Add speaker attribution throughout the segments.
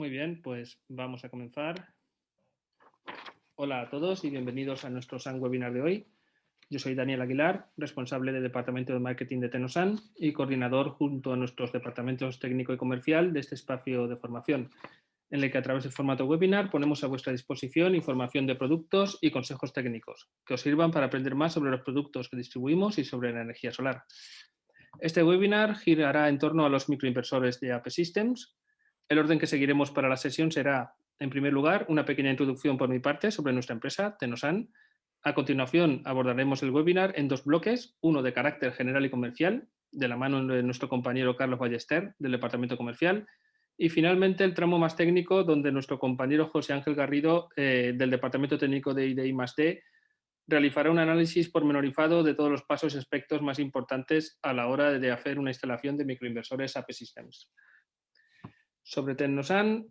Speaker 1: Muy bien, pues vamos a comenzar. Hola a todos y bienvenidos a nuestro SAN webinar de hoy. Yo soy Daniel Aguilar, responsable del Departamento de Marketing de Tenosan y coordinador junto a nuestros departamentos técnico y comercial de este espacio de formación, en el que a través del formato webinar ponemos a vuestra disposición información de productos y consejos técnicos que os sirvan para aprender más sobre los productos que distribuimos y sobre la energía solar. Este webinar girará en torno a los microinversores de AP Systems. El orden que seguiremos para la sesión será, en primer lugar, una pequeña introducción por mi parte sobre nuestra empresa, Tenosan. A continuación, abordaremos el webinar en dos bloques, uno de carácter general y comercial, de la mano de nuestro compañero Carlos Ballester, del Departamento Comercial, y finalmente el tramo más técnico, donde nuestro compañero José Ángel Garrido, del Departamento Técnico de I+D, realizará un análisis pormenorizado de todos los pasos y aspectos más importantes a la hora de hacer una instalación de microinversores AP Systems. Sobre Tecnosan,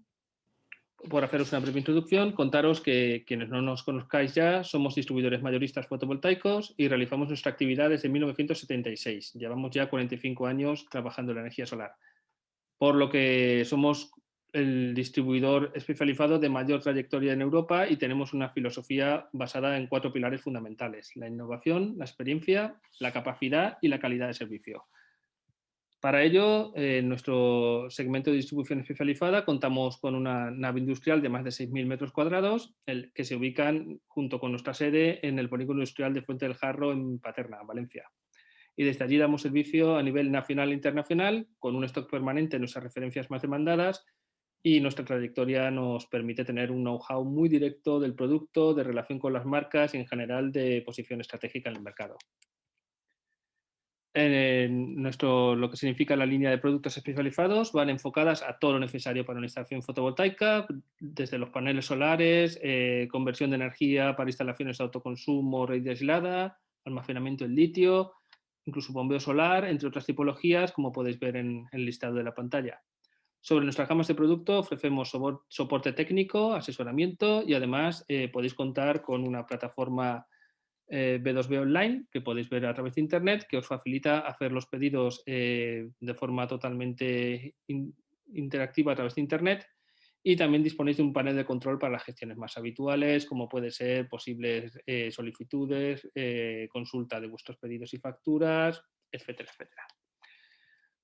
Speaker 1: por haceros una breve introducción, contaros que quienes no nos conozcáis ya, somos distribuidores mayoristas fotovoltaicos y realizamos nuestra actividad desde 1976. Llevamos ya 45 años trabajando en la energía solar, por lo que somos el distribuidor especializado de mayor trayectoria en Europa y tenemos una filosofía basada en 4 pilares fundamentales: la innovación, la experiencia, la capacidad y la calidad de servicio. Para ello, en nuestro segmento de distribución especializada contamos con una nave industrial de más de 6.000 metros cuadrados, que se ubican junto con nuestra sede en el polígono industrial de Fuente del Jarro en Paterna, Valencia. Y desde allí damos servicio a nivel nacional e internacional, con un stock permanente en nuestras referencias más demandadas, y nuestra trayectoria nos permite tener un know-how muy directo del producto, de relación con las marcas y en general de posición estratégica en el mercado. Lo que significa la línea de productos especializados van enfocadas a todo lo necesario para una instalación fotovoltaica, desde los paneles solares, conversión de energía para instalaciones de autoconsumo, red aislada, almacenamiento en litio, incluso bombeo solar, entre otras tipologías, como podéis ver en el listado de la pantalla. Sobre nuestras gamas de producto ofrecemos soporte técnico, asesoramiento y además podéis contar con una plataforma B2B online, que podéis ver a través de Internet, que os facilita hacer los pedidos de forma totalmente interactiva a través de Internet, y también disponéis de un panel de control para las gestiones más habituales, como puede ser posibles solicitudes, consulta de vuestros pedidos y facturas, etcétera, etcétera.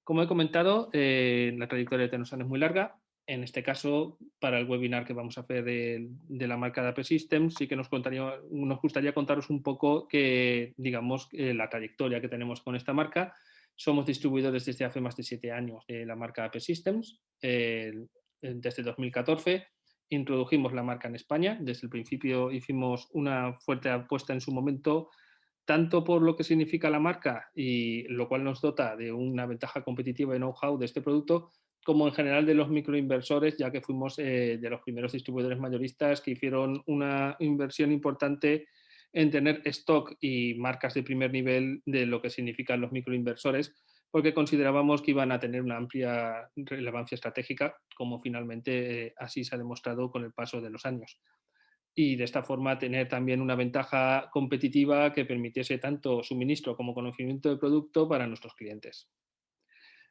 Speaker 1: Como he comentado, la trayectoria de Tenosan es muy larga. En este caso, para el webinar que vamos a hacer de la marca de AP Systems, sí que nos gustaría contaros un poco la trayectoria que tenemos con esta marca. Somos distribuidores desde hace más de 7 años de la marca AP Systems. Desde 2014 introdujimos la marca en España. Desde el principio hicimos una fuerte apuesta en su momento, tanto por lo que significa la marca, y lo cual nos dota de una ventaja competitiva y know-how de este producto, como en general de los microinversores, ya que fuimos de los primeros distribuidores mayoristas que hicieron una inversión importante en tener stock y marcas de primer nivel de lo que significan los microinversores, porque considerábamos que iban a tener una amplia relevancia estratégica, como finalmente así se ha demostrado con el paso de los años. Y de esta forma tener también una ventaja competitiva que permitiese tanto suministro como conocimiento del producto para nuestros clientes.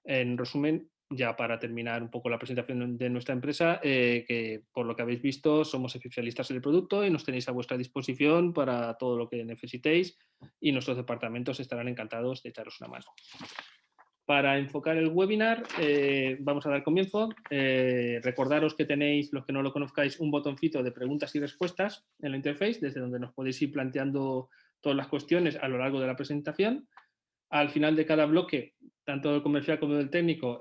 Speaker 1: En resumen, ya para terminar un poco la presentación de nuestra empresa, que por lo que habéis visto somos especialistas en el producto y nos tenéis a vuestra disposición para todo lo que necesitéis, y nuestros departamentos estarán encantados de echaros una mano. Para enfocar el webinar, vamos a dar comienzo. Recordaros que tenéis, los que no lo conozcáis, un botoncito de preguntas y respuestas en la interface, desde donde nos podéis ir planteando todas las cuestiones a lo largo de la presentación. Al final de cada bloque, tanto del comercial como del técnico,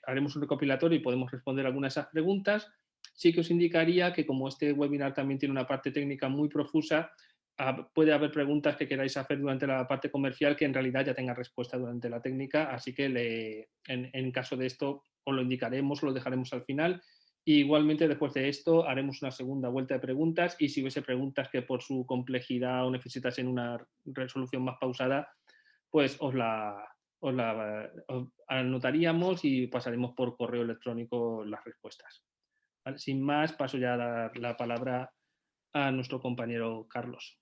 Speaker 1: haremos un recopilatorio y podemos responder algunas de esas preguntas. Sí que os indicaría que, como este webinar también tiene una parte técnica muy profusa, puede haber preguntas que queráis hacer durante la parte comercial que en realidad ya tengan respuesta durante la técnica, así que en caso de esto os lo indicaremos, lo dejaremos al final. Y igualmente, después de esto, haremos una segunda vuelta de preguntas, y si hubiese preguntas que por su complejidad o necesitasen una resolución más pausada, pues os anotaríamos y pasaremos por correo electrónico las respuestas. ¿Vale? Sin más, paso ya a dar la palabra a nuestro compañero Carlos.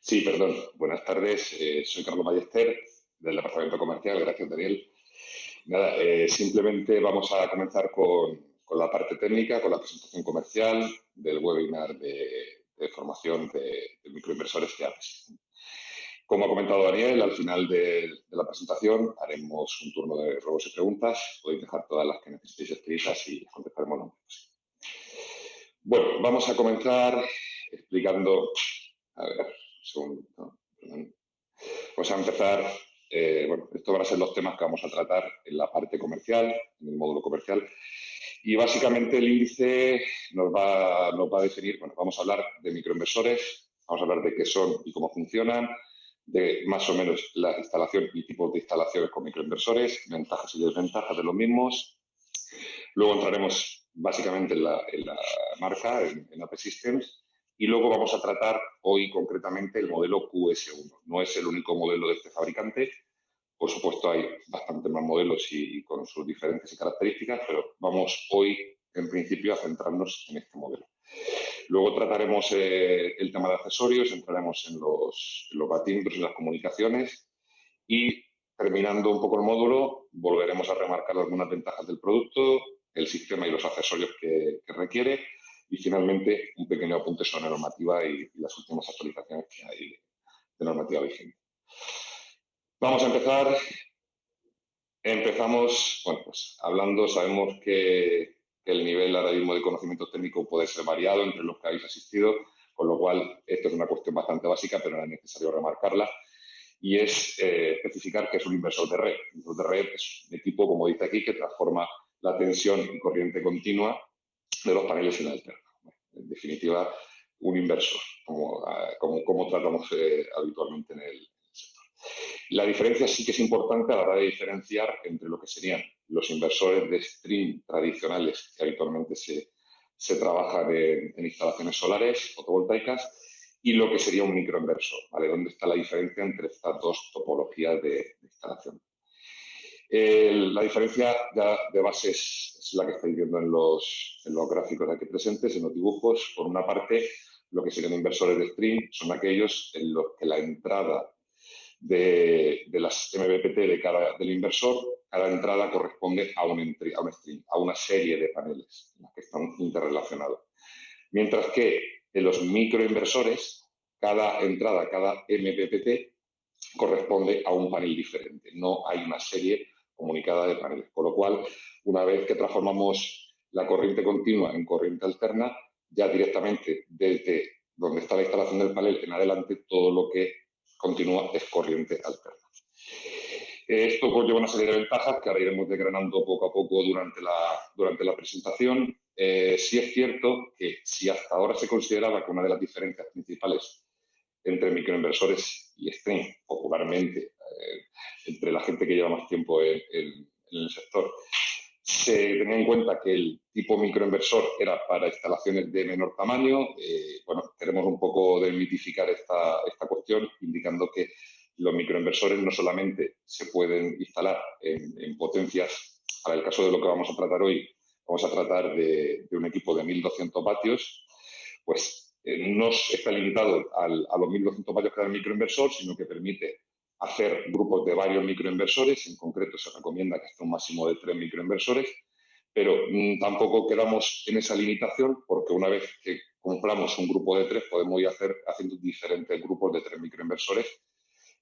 Speaker 2: Sí, perdón. Buenas tardes. Soy Carlos Ballester, del Departamento Comercial. Gracias, Daniel. Nada, simplemente vamos a comenzar con la parte técnica, con la presentación comercial del webinar de formación de microinversores que haces. Como ha comentado Daniel, al final de la presentación haremos un turno de ruegos y preguntas. Podéis dejar todas las que necesitéis escritas y contestaremos lo antes posible. Bueno, vamos a comenzar explicando. A ver, un segundo. Perdón. Vamos a empezar. Bueno, estos van a ser los temas que vamos a tratar en la parte comercial, en el módulo comercial. Y básicamente el índice nos va a definir, bueno, vamos a hablar de microinversores, vamos a hablar de qué son y cómo funcionan, de más o menos la instalación y tipos de instalaciones con microinversores, ventajas y desventajas de los mismos. Luego entraremos básicamente en la marca, en AP Systems, y luego vamos a tratar hoy concretamente el modelo QS1. No es el único modelo de este fabricante. Por supuesto, hay bastantes más modelos y con sus diferentes características, pero vamos hoy, en principio, a centrarnos en este modelo. Luego trataremos el tema de accesorios, entraremos en los batímetros y las comunicaciones y, terminando un poco el módulo, volveremos a remarcar algunas ventajas del producto, el sistema y los accesorios que requiere y, finalmente, un pequeño apunte sobre normativa y las últimas actualizaciones que hay de normativa vigente. Vamos a empezar. Empezamos, bueno, pues hablando, sabemos que el nivel ahora mismo de conocimiento técnico puede ser variado entre los que habéis asistido, con lo cual esto es una cuestión bastante básica, pero era necesario remarcarla, y es especificar qué es un inversor de red. Un inversor de red es un equipo, como dice aquí, que transforma la tensión y corriente continua de los paneles en alterno. En definitiva, un inversor, como tratamos habitualmente en el sector. La diferencia sí que es importante a la hora de diferenciar entre lo que serían los inversores de string tradicionales que habitualmente se trabajan en instalaciones solares fotovoltaicas y lo que sería un microinversor, ¿vale? ¿Dónde está la diferencia entre estas dos topologías de instalación? La diferencia ya de base es la que estáis viendo en los gráficos aquí presentes, en los dibujos. Por una parte, lo que serían inversores de string son aquellos en los que la entrada de las MBPT del inversor, cada entrada corresponde a un string, a una serie de paneles que están interrelacionados. Mientras que en los microinversores, cada entrada, cada MBPT corresponde a un panel diferente. No hay una serie comunicada de paneles. Con lo cual, una vez que transformamos la corriente continua en corriente alterna, ya directamente desde donde está la instalación del panel en adelante, todo lo que continúa es corriente alterna. Esto conlleva una serie de ventajas que ahora iremos desgranando poco a poco durante la presentación. Sí es cierto que si hasta ahora se consideraba que una de las diferencias principales entre microinversores y string, popularmente, entre la gente que lleva más tiempo en el sector, se tenía en cuenta que el tipo microinversor era para instalaciones de menor tamaño. Bueno, queremos un poco desmitificar esta cuestión, indicando que los microinversores no solamente se pueden instalar en potencias, para el caso de lo que vamos a tratar hoy, vamos a tratar de un equipo de 1.200 vatios, pues no está limitado a los 1.200 vatios que da el microinversor, sino que permite hacer grupos de varios microinversores. En concreto, se recomienda que hasta un máximo de 3 microinversores, pero tampoco quedamos en esa limitación, porque una vez que compramos un grupo de 3, podemos ir haciendo diferentes grupos de 3 microinversores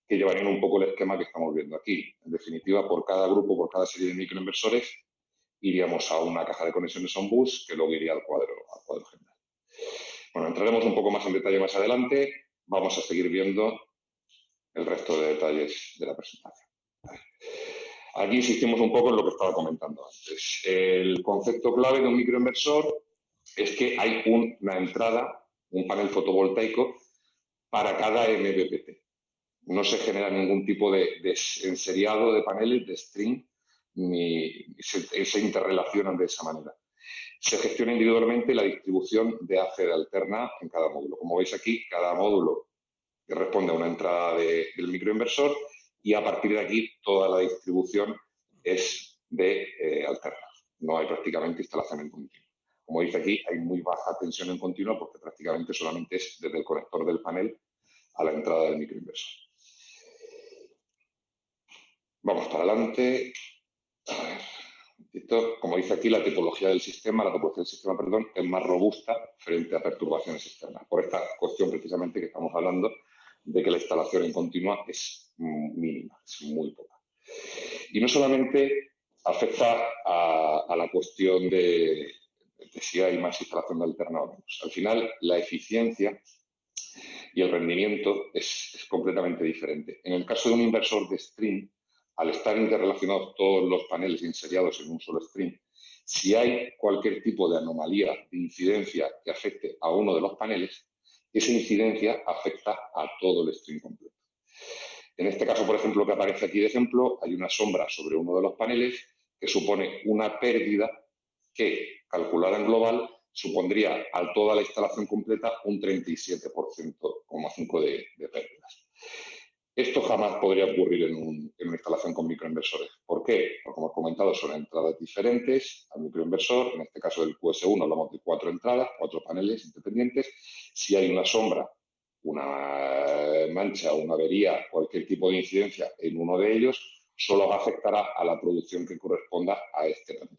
Speaker 2: que llevarían un poco el esquema que estamos viendo aquí. En definitiva, por cada grupo, por cada serie de microinversores, iríamos a una caja de conexiones on-bus que luego iría al cuadro general. Bueno, entraremos un poco más en detalle más adelante. Vamos a seguir viendo el resto de detalles de la presentación. Aquí insistimos un poco en lo que estaba comentando antes. El concepto clave de un microinversor es que hay una entrada, un panel fotovoltaico para cada MBPT. No se genera ningún tipo de enseriado de paneles, de string, ni se interrelacionan de esa manera. Se gestiona individualmente la distribución de AC de alterna en cada módulo. Como veis aquí, cada módulo que responde a una entrada del microinversor y a partir de aquí toda la distribución es de alterna. No hay prácticamente instalación en continuo. Como dice aquí, hay muy baja tensión en continuo porque prácticamente solamente es desde el conector del panel a la entrada del microinversor. Vamos para adelante. A ver. Como dice aquí, la topología del sistema, perdón, es más robusta frente a perturbaciones externas. Por esta cuestión precisamente que estamos hablando de que la instalación en continua es mínima, es muy poca. Y no solamente afecta a la cuestión de si hay más instalación de alternado o menos. Al final, la eficiencia y el rendimiento es completamente diferente. En el caso de un inversor de string, al estar interrelacionados todos los paneles inseriados en un solo string, si hay cualquier tipo de anomalía, de incidencia que afecte a uno de los paneles, esa incidencia afecta a todo el string completo. En este caso, por ejemplo, que aparece aquí de ejemplo, hay una sombra sobre uno de los paneles que supone una pérdida que, calculada en global, supondría a toda la instalación completa un 37,5% de pérdidas. Esto jamás podría ocurrir en una instalación con microinversores. ¿Por qué? Porque, como he comentado, son entradas diferentes al microinversor. En este caso del QS1 hablamos de 4 entradas, 4 paneles independientes. Si hay una sombra, una mancha, una avería, cualquier tipo de incidencia en uno de ellos, solo afectará a la producción que corresponda a este panel.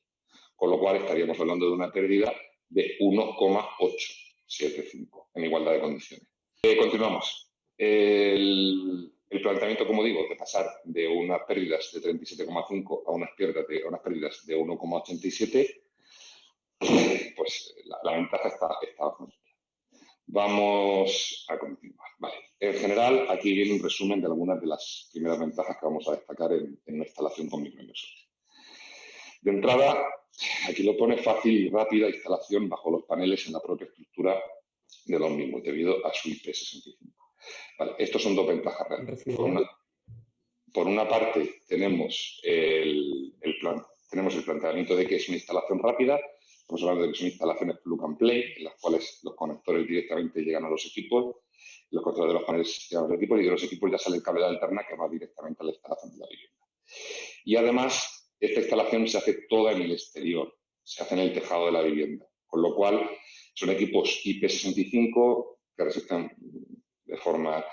Speaker 2: Con lo cual estaríamos hablando de una pérdida de 1,875 en igualdad de condiciones. Continuamos. El planteamiento, como digo, de pasar de unas pérdidas de 37,5 a unas pérdidas de 1,87, pues la ventaja está bastante. Vamos a continuar. Vale. En general, aquí viene un resumen de algunas de las primeras ventajas que vamos a destacar en una instalación con microinversores. De entrada, aquí lo pone fácil y rápida instalación bajo los paneles en la propia estructura de los mismos, debido a su IP65. Vale, estos son dos ventajas reales. Por una parte, tenemos el planteamiento de que es una instalación rápida. Estamos hablando de que son instalaciones plug and play, en las cuales los conectores directamente llegan a los equipos, los conectores de los paneles llegan a los equipos y de los equipos ya sale el cable de alterna que va directamente a la instalación de la vivienda. Y además, esta instalación se hace toda en el exterior, se hace en el tejado de la vivienda, con lo cual son equipos IP65 que resisten de forma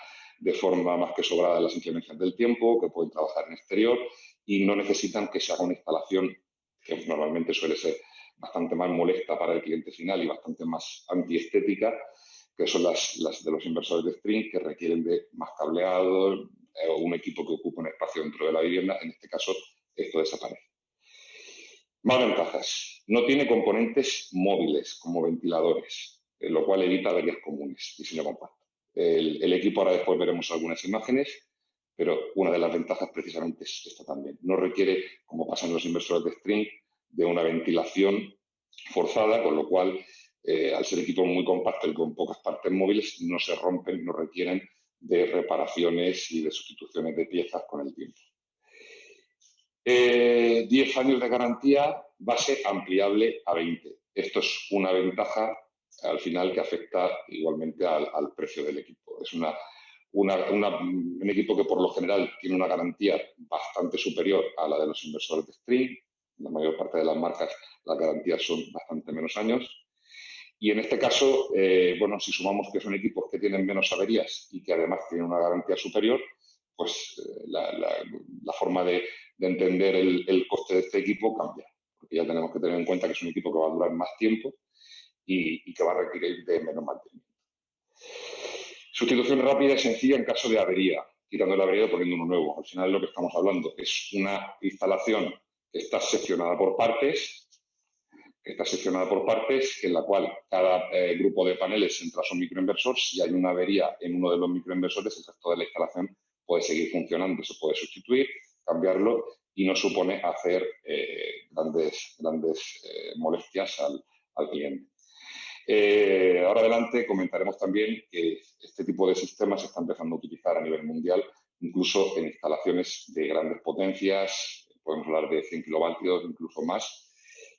Speaker 2: más que sobrada las inclemencias del tiempo, que pueden trabajar en exterior y no necesitan que se haga una instalación que normalmente suele ser bastante más molesta para el cliente final y bastante más antiestética, que son las de los inversores de string, que requieren de más cableado, un equipo que ocupa un espacio dentro de la vivienda. En este caso, esto desaparece. Más ventajas. No tiene componentes móviles como ventiladores, lo cual evita averías comunes, diseño compacto. El equipo, ahora después veremos algunas imágenes, pero una de las ventajas precisamente es esta también. No requiere, como pasa en los inversores de string, de una ventilación forzada, con lo cual, al ser equipo muy compacto y con pocas partes móviles, no se rompen, no requieren de reparaciones y de sustituciones de piezas con el tiempo. 10 años de garantía, base ampliable a 20. Esto es una ventaja al final que afecta igualmente al precio del equipo. Es un equipo que por lo general tiene una garantía bastante superior a la de los inversores de string. La mayor parte de las marcas las garantías son bastante menos años. Y en este caso, bueno, si sumamos que son equipos que tienen menos averías y que además tienen una garantía superior, pues la forma de entender el coste de este equipo cambia. Porque ya tenemos que tener en cuenta que es un equipo que va a durar más tiempo y que va a requerir de menos mantenimiento. Sustitución rápida y sencilla en caso de avería, quitando la avería y poniendo uno nuevo. Al final, lo que estamos hablando es una instalación que está seccionada por partes, en la cual cada grupo de paneles entra a un microinversor. Si hay una avería en uno de los microinversores, el resto de la instalación puede seguir funcionando, se puede sustituir, cambiarlo y no supone hacer grandes molestias al cliente. Ahora adelante comentaremos también que este tipo de sistemas se está empezando a utilizar a nivel mundial, incluso en instalaciones de grandes potencias, podemos hablar de 100 kilovatios, incluso más.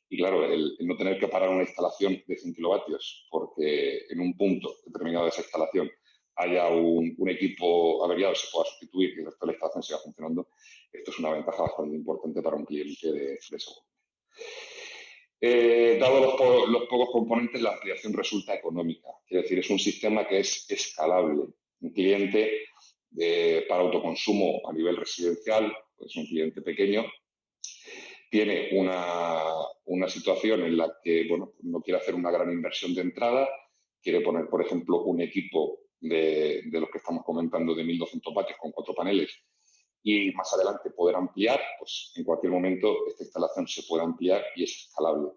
Speaker 2: Y claro, el no tener que parar una instalación de 100 kilovatios porque en un punto determinado de esa instalación haya un equipo averiado, se pueda sustituir y el resto de la instalación siga funcionando, esto es una ventaja bastante importante para un cliente de seguridad. Dado los pocos componentes, la ampliación resulta económica. Quiere decir, es un sistema que es escalable. un cliente para autoconsumo a nivel residencial, pues un cliente pequeño, tiene una situación en la que bueno, no quiere hacer una gran inversión de entrada, quiere poner, por ejemplo, un equipo de los que estamos comentando de 1.200 vatios con 4 paneles y más adelante poder ampliar, pues en cualquier momento esta instalación se puede ampliar y es escalable.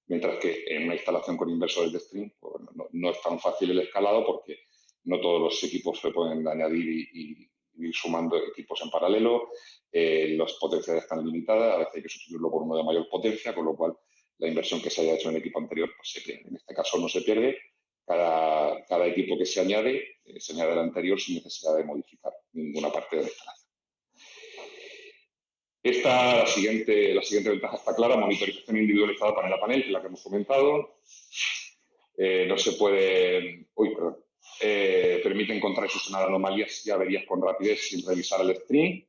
Speaker 2: Mientras que en una instalación con inversores de string pues, no es tan fácil el escalado porque no todos los equipos se pueden añadir y ir sumando equipos en paralelo, las potencias están limitadas, a veces hay que sustituirlo por uno de mayor potencia, con lo cual la inversión que se haya hecho en el equipo anterior pues, se pierde. En este caso no se pierde, cada equipo que se añade al anterior sin necesidad de modificar ninguna parte de la instalación. La siguiente ventaja está clara, monitorización individualizada panel a panel, que es la que hemos comentado. No se puede... permite encontrar y solucionar anomalías y averías con rapidez sin revisar el string.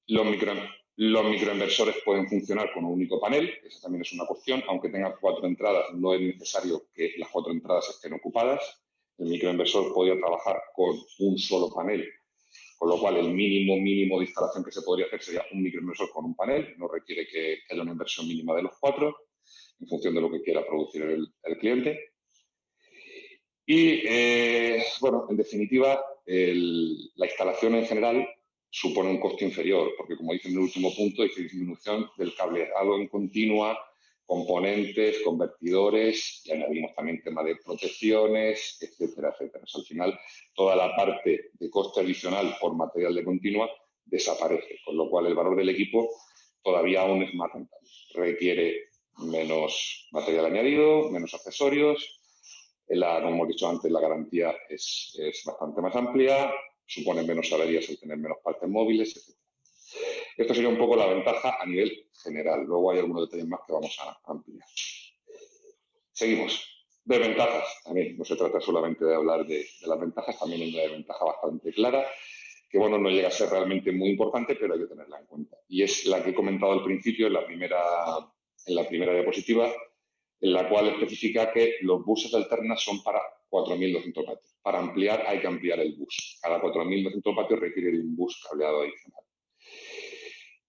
Speaker 2: Los microinversores pueden funcionar con un único panel, esa también es una cuestión. Aunque tenga 4 entradas, no es necesario que las 4 entradas estén ocupadas. El microinversor podría trabajar con un solo panel, con lo cual el mínimo de instalación que se podría hacer sería un microinversor con un panel. No requiere que haya una inversión mínima de los 4, en función de lo que quiera producir el cliente. Y, bueno, en definitiva, la instalación en general supone un coste inferior, porque como dice en el último punto, hay disminución del cableado en continua, componentes, convertidores, y añadimos también tema de protecciones, etcétera, etcétera. O sea, al final, toda la parte de coste adicional por material de continua desaparece, con lo cual el valor del equipo todavía aún es más rentable. Requiere menos material añadido, menos accesorios. Como hemos dicho antes, la garantía es bastante más amplia, supone menos averías al tener menos partes móviles, etc. Esto sería un poco la ventaja a nivel general. Luego hay algunos detalles más que vamos a ampliar. Seguimos. Desventajas. También no se trata solamente de hablar de las ventajas, también hay una desventaja bastante clara, que bueno, no llega a ser realmente muy importante, pero hay que tenerla en cuenta. Y es la que he comentado al principio en la primera diapositiva, en la cual especifica que los buses alternas son para 4.200 vatios. Para ampliar hay que ampliar el bus. Cada 4.200 vatios requiere de un bus cableado adicional.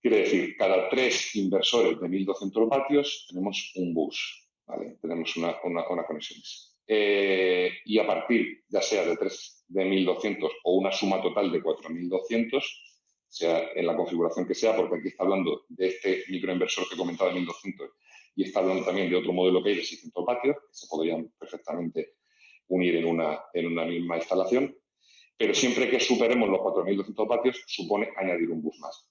Speaker 2: Quiere decir, cada 3 inversores de 1.200 vatios tenemos un bus, ¿vale? Tenemos una conexión. Y a partir, ya sea de 3 de 1.200 o una suma total de 4.200, sea en la configuración que sea, porque aquí está hablando de este microinversor que he comentado de 1.200 y está hablando también de otro modelo que hay de 600 vatios, que se podrían perfectamente unir en una misma instalación, pero siempre que superemos los 4.200 vatios supone añadir un bus más.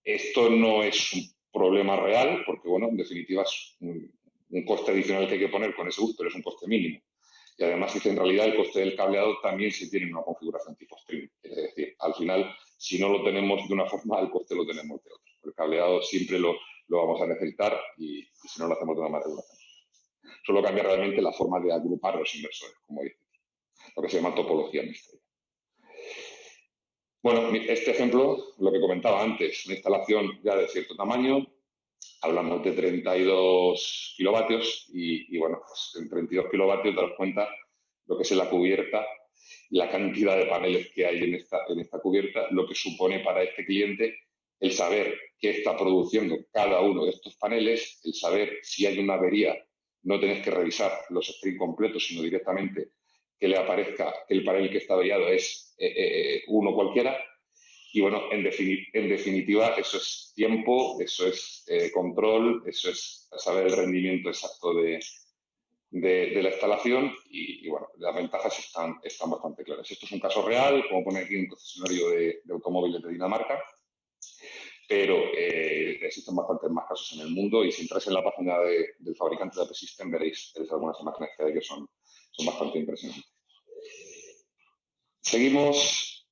Speaker 2: Esto no es un problema real, porque, bueno, en definitiva es un coste adicional que hay que poner con ese bus, pero es un coste mínimo. Y además, en realidad, el coste del cableado también se tiene en una configuración tipo string. Es decir, al final, si no lo tenemos de una forma, el coste lo tenemos de otra. El cableado siempre lo vamos a necesitar y si no lo hacemos de una manera, lo hacemos. Solo cambia realmente la forma de agrupar los inversores, como dice, lo que se llama topología mixta. Bueno, este ejemplo, lo que comentaba antes, una instalación ya de cierto tamaño, hablamos de 32 kilovatios y bueno, pues en 32 kilovatios te das cuenta lo que es la cubierta y la cantidad de paneles que hay en esta cubierta, lo que supone para este cliente el saber qué está produciendo cada uno de estos paneles, el saber si hay una avería, no tenés que revisar los strings completos, sino directamente que le aparezca que el panel que está averiado es uno cualquiera. Y bueno, en definitiva, eso es tiempo, eso es control, eso es saber el rendimiento exacto de la instalación y bueno, las ventajas están bastante claras. Esto es un caso real, como pone aquí un concesionario de automóviles de Dinamarca, pero existen bastantes más casos en el mundo y si entráis en la página del fabricante de AP System veréis algunas imágenes que hay que son bastante impresionantes. Seguimos.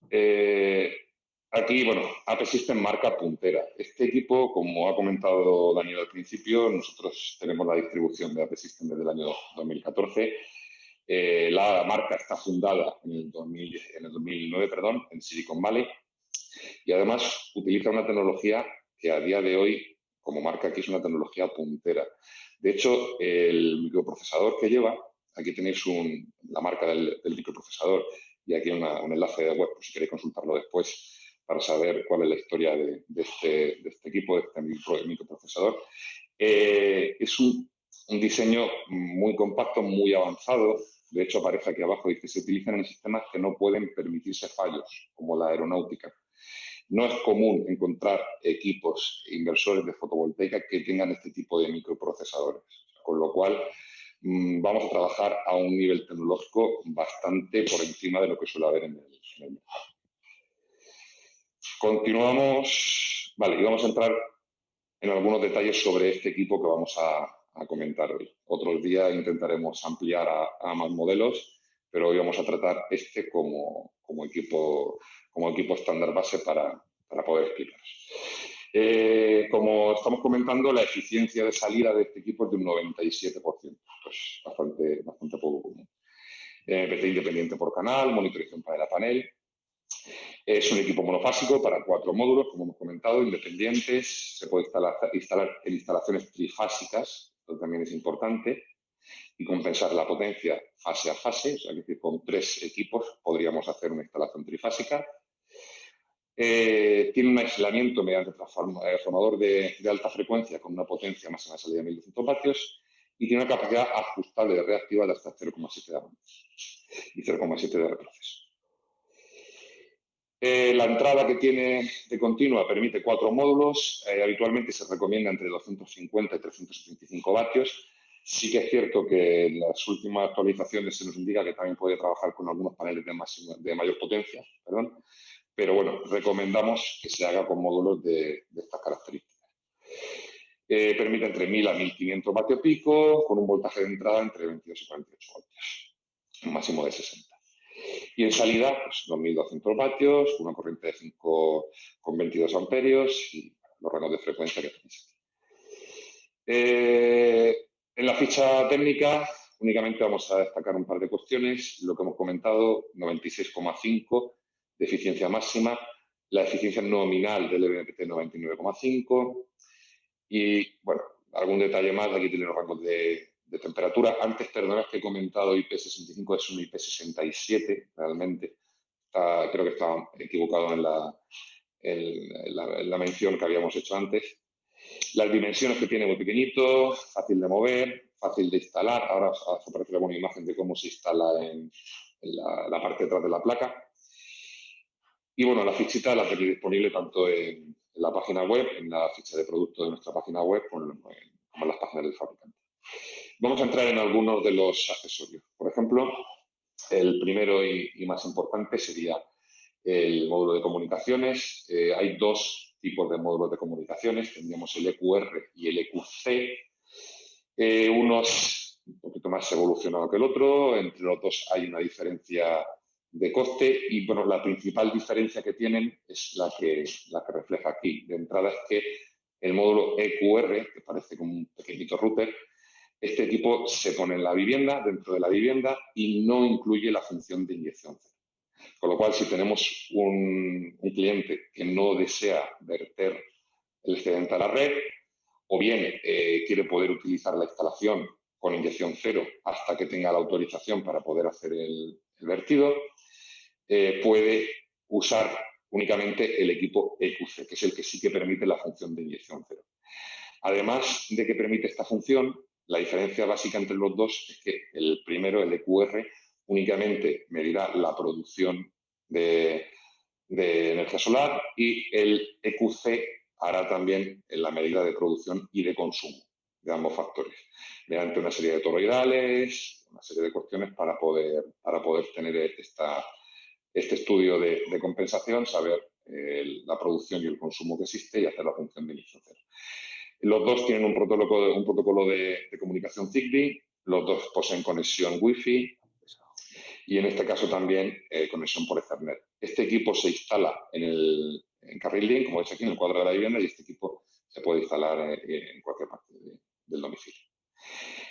Speaker 2: Aquí, bueno, AP System marca puntera. Este equipo, como ha comentado Daniel al principio, nosotros tenemos la distribución de AP System desde el año 2014. La marca está fundada en el 2009, en Silicon Valley, y además utiliza una tecnología que a día de hoy, como marca aquí, es una tecnología puntera. De hecho, el microprocesador que lleva, aquí tenéis la marca del microprocesador, y aquí un enlace de web por si queréis consultarlo después para saber cuál es la historia de este equipo, de este microprocesador. Es un diseño muy compacto, muy avanzado. De hecho, aparece aquí abajo, dice, se utilizan en sistemas que no pueden permitirse fallos, como la aeronáutica. No es común encontrar equipos inversores de fotovoltaica que tengan este tipo de microprocesadores, con lo cual vamos a trabajar a un nivel tecnológico bastante por encima de lo que suele haber en el mercado. Continuamos, vale, y vamos a entrar en algunos detalles sobre este equipo que vamos a comentar hoy. Otros días intentaremos ampliar a más modelos, pero hoy vamos a tratar este como equipo estándar base para poder explicaros. Como estamos comentando, la eficiencia de salida de este equipo es de un 97%, pues bastante poco común. PT independiente por canal, monitorización para el panel. Es un equipo monofásico para 4 módulos, como hemos comentado, independientes. Se puede instalar en instalaciones trifásicas, esto también es importante, y compensar la potencia fase a fase, o sea, es decir, con 3 equipos podríamos hacer una instalación trifásica. Tiene un aislamiento mediante transformador de alta frecuencia con una potencia máxima de salida de 1200 vatios y tiene una capacidad ajustable reactiva de hasta 0,7 de avance y 0,7 de retroceso. La entrada que tiene de continua permite 4 módulos. Habitualmente se recomienda entre 250 y 375 vatios. Sí que es cierto que en las últimas actualizaciones se nos indica que también puede trabajar con algunos paneles de mayor potencia, pero bueno, recomendamos que se haga con módulos de estas características. Permite entre 1000 a 1500 vatios pico, con un voltaje de entrada entre 22 y 48 voltios, un máximo de 60. Y en salida, pues 2200 vatios, una corriente de 5,22 amperios y los rangos de frecuencia que tenéis aquí. En la ficha técnica únicamente vamos a destacar un par de cuestiones. Lo que hemos comentado, 96,5 de eficiencia máxima, la eficiencia nominal del MPT 99,5 y, bueno, algún detalle más. Aquí tiene los rangos de temperatura. Antes, perdonad que he comentado IP65, es un IP67 realmente. Creo que estaba equivocado en la mención que habíamos hecho antes. Las dimensiones que tiene muy pequeñito, fácil de mover, fácil de instalar. Ahora os aparecerá una imagen de cómo se instala en la parte de atrás de la placa. Y bueno, la fichita la tenéis disponible tanto en la página web, en la ficha de producto de nuestra página web, como en las páginas del fabricante. Vamos a entrar en algunos de los accesorios. Por ejemplo, el primero y más importante sería el módulo de comunicaciones. Hay 2 tipos de módulos de comunicaciones. Tendríamos el EQR y el EQC. Uno es un poquito más evolucionado que el otro. Entre los 2 hay una diferencia de coste y, bueno, la principal diferencia que tienen es la que refleja aquí. De entrada es que el módulo EQR, que parece como un pequeñito router, este equipo se pone en la vivienda, dentro de la vivienda, y no incluye la función de inyección cero. Con lo cual, si tenemos un cliente que no desea verter el excedente a la red, o bien quiere poder utilizar la instalación con inyección cero hasta que tenga la autorización para poder hacer el vertido, puede usar únicamente el equipo EQC, que es el que sí que permite la función de inyección cero. Además de que permite esta función, la diferencia básica entre los 2 es que el primero, el EQR, únicamente medirá la producción de energía solar y el EQC hará también la medida de producción y de consumo de ambos factores, mediante una serie de toroidales, una serie de cuestiones para poder tener este estudio de compensación, saber la producción y el consumo que existe y hacer la función de inyección cero. Los 2 tienen un protocolo de comunicación Zigbee, los 2 poseen conexión Wi-Fi y en este caso también conexión por Ethernet. Este equipo se instala en carril link, como veis aquí en el cuadro de la vivienda, y este equipo se puede instalar en cualquier parte del domicilio.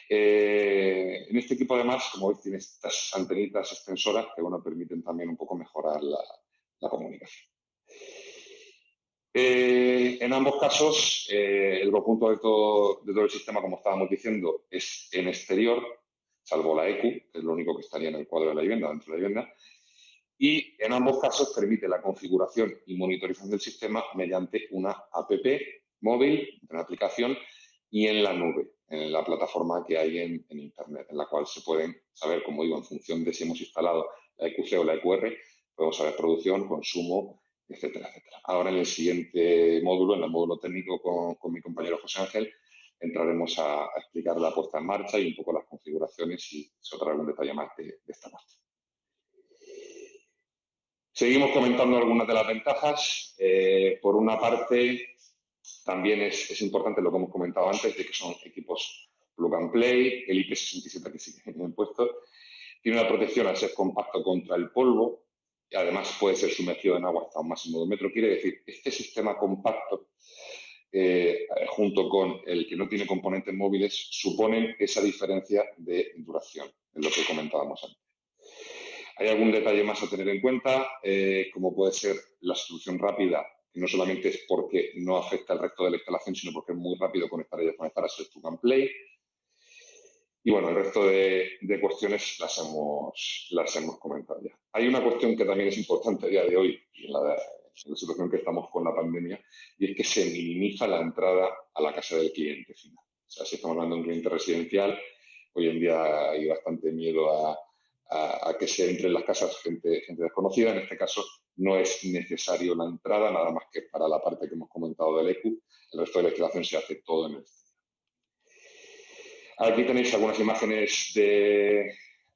Speaker 2: En este equipo, además, como veis, tiene estas antenitas extensoras que, bueno, permiten también un poco mejorar la comunicación. En ambos casos, el conjunto de todo el sistema, como estábamos diciendo, es en exterior, salvo la EQ, que es lo único que estaría en el cuadro de la vivienda, dentro de la vivienda. y en ambos casos permite la configuración y monitorización del sistema mediante una app móvil, una aplicación y en la nube, en la plataforma que hay en Internet, en la cual se pueden saber, como digo, en función de si hemos instalado la EQC o la EQR, podemos saber producción, consumo, etcétera, etcétera. Ahora en el siguiente módulo, en el módulo técnico con mi compañero José Ángel, entraremos a explicar la puesta en marcha y un poco las configuraciones y se traerá algún detalle más de esta parte. Seguimos comentando algunas de las ventajas. Por una parte, también es importante lo que hemos comentado antes, de que son equipos plug and play, el IP67 que sí que tienen puesto. Tiene una protección al ser compacto contra el polvo y además puede ser sumergido en agua hasta un máximo de 1 metro. Quiere decir, este sistema compacto, junto con el que no tiene componentes móviles, suponen esa diferencia de duración, en lo que comentábamos antes. Hay algún detalle más a tener en cuenta, como puede ser la solución rápida, que no solamente es porque no afecta al resto de la instalación, sino porque es muy rápido conectar y desconectar a ser plug and play. Y bueno, el resto de cuestiones las hemos comentado ya. Hay una cuestión que también es importante a día de hoy, en la situación que estamos con la pandemia, y es que se minimiza la entrada a la casa del cliente final. O sea, si estamos hablando de un cliente residencial, hoy en día hay bastante miedo a que se entre en las casas gente desconocida. En este caso no es necesario la entrada, nada más que para la parte que hemos comentado del EQ. El resto de la instalación se hace todo en el exterior. Aquí tenéis algunas imágenes de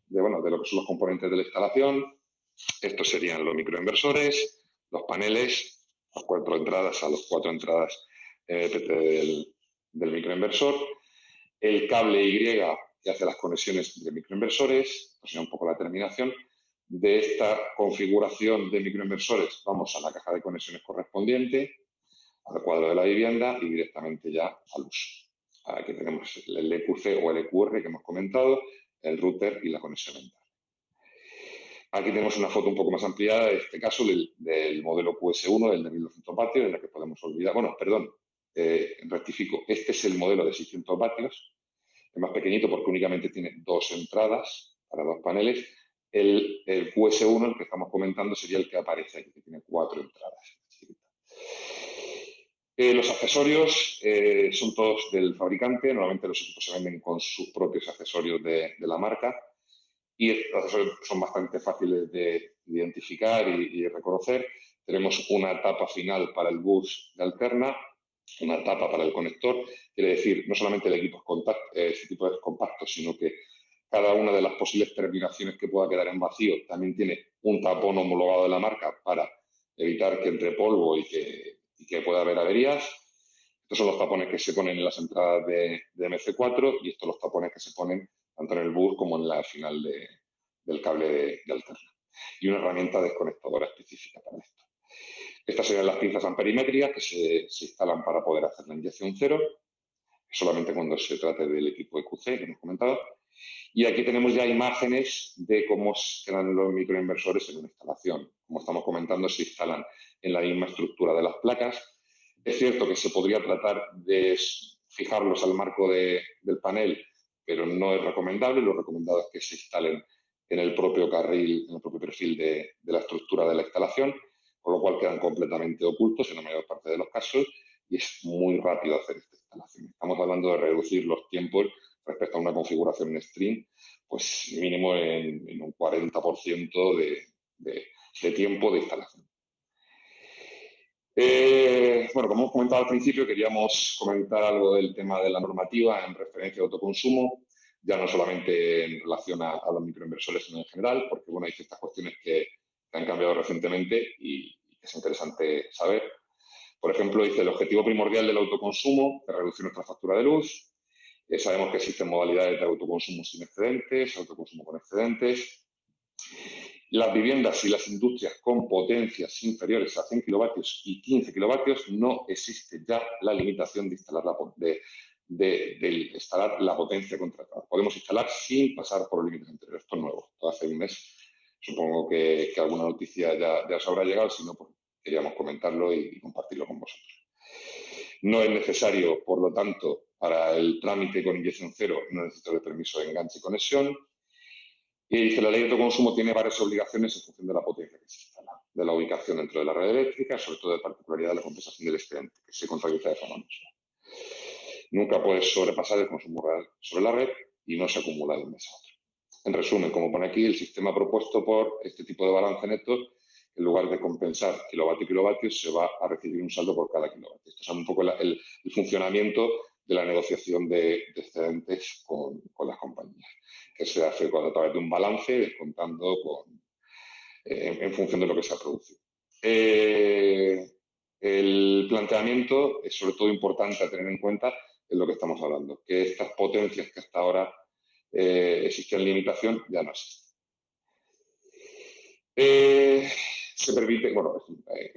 Speaker 2: lo que son los componentes de la instalación. Estos serían los microinversores, los paneles, las 4 entradas a las 4 entradas PT del microinversor, el cable Y que hace las conexiones de microinversores, pues un poco la terminación. De esta configuración de microinversores vamos a la caja de conexiones correspondiente, al cuadro de la vivienda y directamente ya al uso. Aquí tenemos el EQC o el EQR que hemos comentado, el router y la conexión interna. Aquí tenemos una foto un poco más ampliada, en este caso del modelo QS1, el de 1200 vatios, en la que podemos olvidar, rectifico, este es el modelo de 600 vatios, es más pequeñito porque únicamente tiene 2 entradas para 2 paneles. El QS1, el que estamos comentando, sería el que aparece aquí, que tiene 4 entradas. Los accesorios son todos del fabricante. Normalmente los equipos se venden con sus propios accesorios de la marca y los accesorios son bastante fáciles de identificar y reconocer. Tenemos una tapa final para el bus de alterna, una tapa para el conector. Quiere decir, no solamente el equipo este tipo es compacto, sino que cada una de las posibles terminaciones que pueda quedar en vacío también tiene un tapón homologado de la marca para evitar que entre polvo y que pueda haber averías. Estos son los tapones que se ponen en las entradas de MC4 y estos los tapones que se ponen tanto en el bus como en la final del cable de alterna. Y una herramienta desconectadora específica para esto. Estas serían las pinzas amperimétricas que se instalan para poder hacer la inyección cero, solamente cuando se trate del equipo EQC que hemos comentado. Y aquí tenemos ya imágenes de cómo quedan los microinversores en una instalación. Como estamos comentando, se instalan en la misma estructura de las placas. Es cierto que se podría tratar de fijarlos al marco del panel, pero no es recomendable. Lo recomendado es que se instalen en el propio carril, en el propio perfil de la estructura de la instalación, con lo cual quedan completamente ocultos en la mayor parte de los casos y es muy rápido hacer esta instalación. Estamos hablando de reducir los tiempos respecto a una configuración en stream, pues mínimo en un 40% de tiempo de instalación. Como hemos comentado al principio, queríamos comentar algo del tema de la normativa en referencia a autoconsumo, ya no solamente en relación a los microinversores, sino en general, porque hay ciertas cuestiones que han cambiado recientemente y que es interesante saber. Por ejemplo, dice el objetivo primordial del autoconsumo es reducir nuestra factura de luz. Sabemos que existen modalidades de autoconsumo sin excedentes, autoconsumo con excedentes. Las viviendas y las industrias con potencias inferiores a 100 kilovatios y 15 kilovatios no existe ya la limitación de instalar la potencia contratada. Podemos instalar sin pasar por los límites anteriores. Esto es nuevo, esto hace un mes. Supongo que alguna noticia ya os habrá llegado, si no, pues queríamos comentarlo y compartirlo con vosotros. No es necesario, por lo tanto, para el trámite con inyección cero, no necesito de permiso de enganche y conexión. Y dice, la ley de autoconsumo tiene varias obligaciones en función de la potencia que se instala, de la ubicación dentro de la red eléctrica, sobre todo de particularidad de la compensación del excedente, que se contradice de forma mensual. Nunca puedes sobrepasar el consumo real sobre la red y no se acumula de un mes a otro. En resumen, como pone aquí, el sistema propuesto por este tipo de balance neto, en lugar de compensar kilovatio y kilovatios, se va a recibir un saldo por cada kilovatio. Esto es un poco el funcionamiento de la negociación de excedentes con las compañías, que se hace a través de un balance, descontando en función de lo que se ha producido. El planteamiento es sobre todo importante a tener en cuenta en lo que estamos hablando, que estas potencias que hasta ahora existían limitación ya no existen. Se permite, bueno,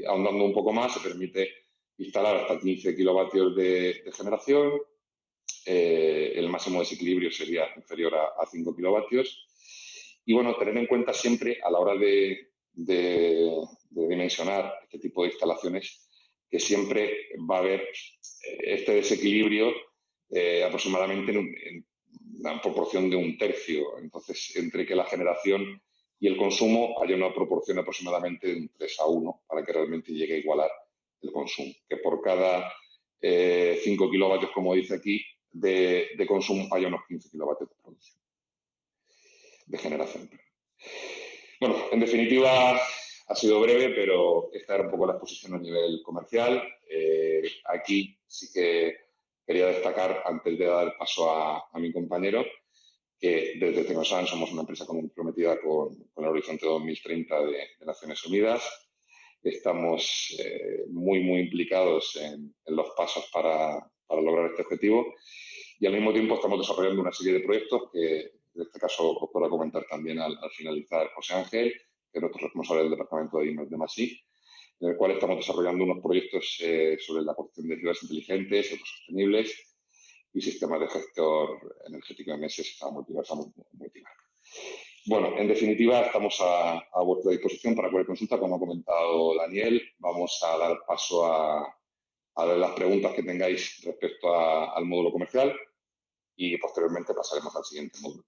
Speaker 2: ahondando un poco más, se permite instalar hasta 15 kilovatios de generación. El máximo desequilibrio sería inferior a 5 kilovatios. Y bueno, tener en cuenta siempre a la hora de dimensionar este tipo de instalaciones que siempre va a haber este desequilibrio aproximadamente en una proporción de 1/3. Entonces, entre que la generación y el consumo haya una proporción aproximadamente de un 3:1 para que realmente llegue a igualar el consumo. Que por cada 5 kilovatios, como dice aquí, de consumo haya unos 15 kilovatios de producción, de generación. Bueno, en definitiva, ha sido breve, pero esta era un poco la exposición a nivel comercial. Aquí sí que quería destacar, antes de dar paso a mi compañero, que desde Tecnosan somos una empresa comprometida con el Horizonte 2030 de Naciones Unidas. Estamos muy implicados en los pasos para lograr este objetivo y al mismo tiempo estamos desarrollando una serie de proyectos que en este caso os puedo comentar también al finalizar José Ángel, que es nuestro responsable del departamento de I+D+I, en el cual estamos desarrollando unos proyectos sobre la construcción de ciudades inteligentes, autosostenibles y sistemas de gestor energético de meses. Estamos multimarca. Bueno, en definitiva, estamos a vuestra disposición para cualquier consulta. Como ha comentado Daniel, vamos a dar paso a las preguntas que tengáis respecto al módulo comercial y posteriormente pasaremos al siguiente módulo.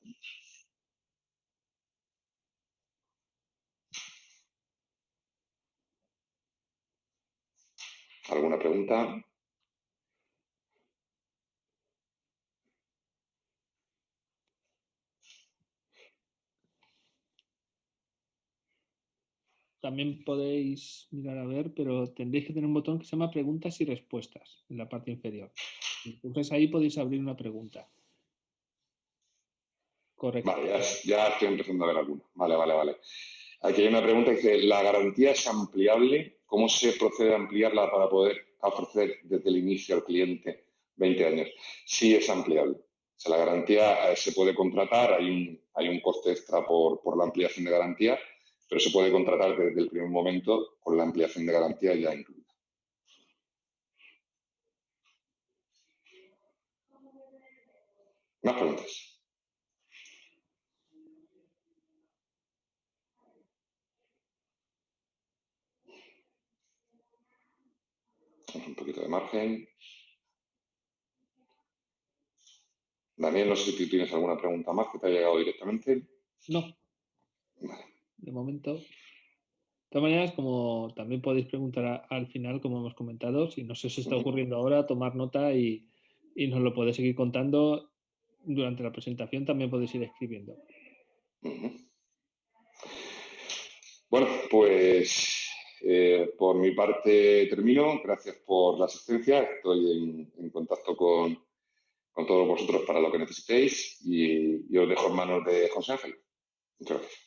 Speaker 2: ¿Alguna pregunta?
Speaker 1: También podéis mirar a ver, pero tendréis que tener un botón que se llama preguntas y respuestas en la parte inferior. Entonces ahí podéis abrir una pregunta. Correcto.
Speaker 2: Vale, ya estoy empezando a ver alguna. Vale. Aquí hay una pregunta que dice, ¿la garantía es ampliable? ¿Cómo se procede a ampliarla para poder ofrecer desde el inicio al cliente 20 años? Sí, es ampliable. O sea, la garantía se puede contratar, hay un coste extra por la ampliación de garantía, pero se puede contratar desde el primer momento con la ampliación de garantía ya incluida. ¿Más preguntas? Un poquito de margen. Daniel, no sé si tú tienes alguna pregunta más que te haya llegado directamente.
Speaker 1: No.
Speaker 2: Vale.
Speaker 1: De momento. De todas maneras, como también podéis preguntar al final, como hemos comentado, si no se os está ocurriendo ahora, tomar nota y nos lo podéis seguir contando durante la presentación, también podéis ir escribiendo.
Speaker 2: Bueno, pues por mi parte termino. Gracias por la asistencia. Estoy en contacto con todos vosotros para lo que necesitéis y os dejo en manos de José Ángel. Muchas gracias.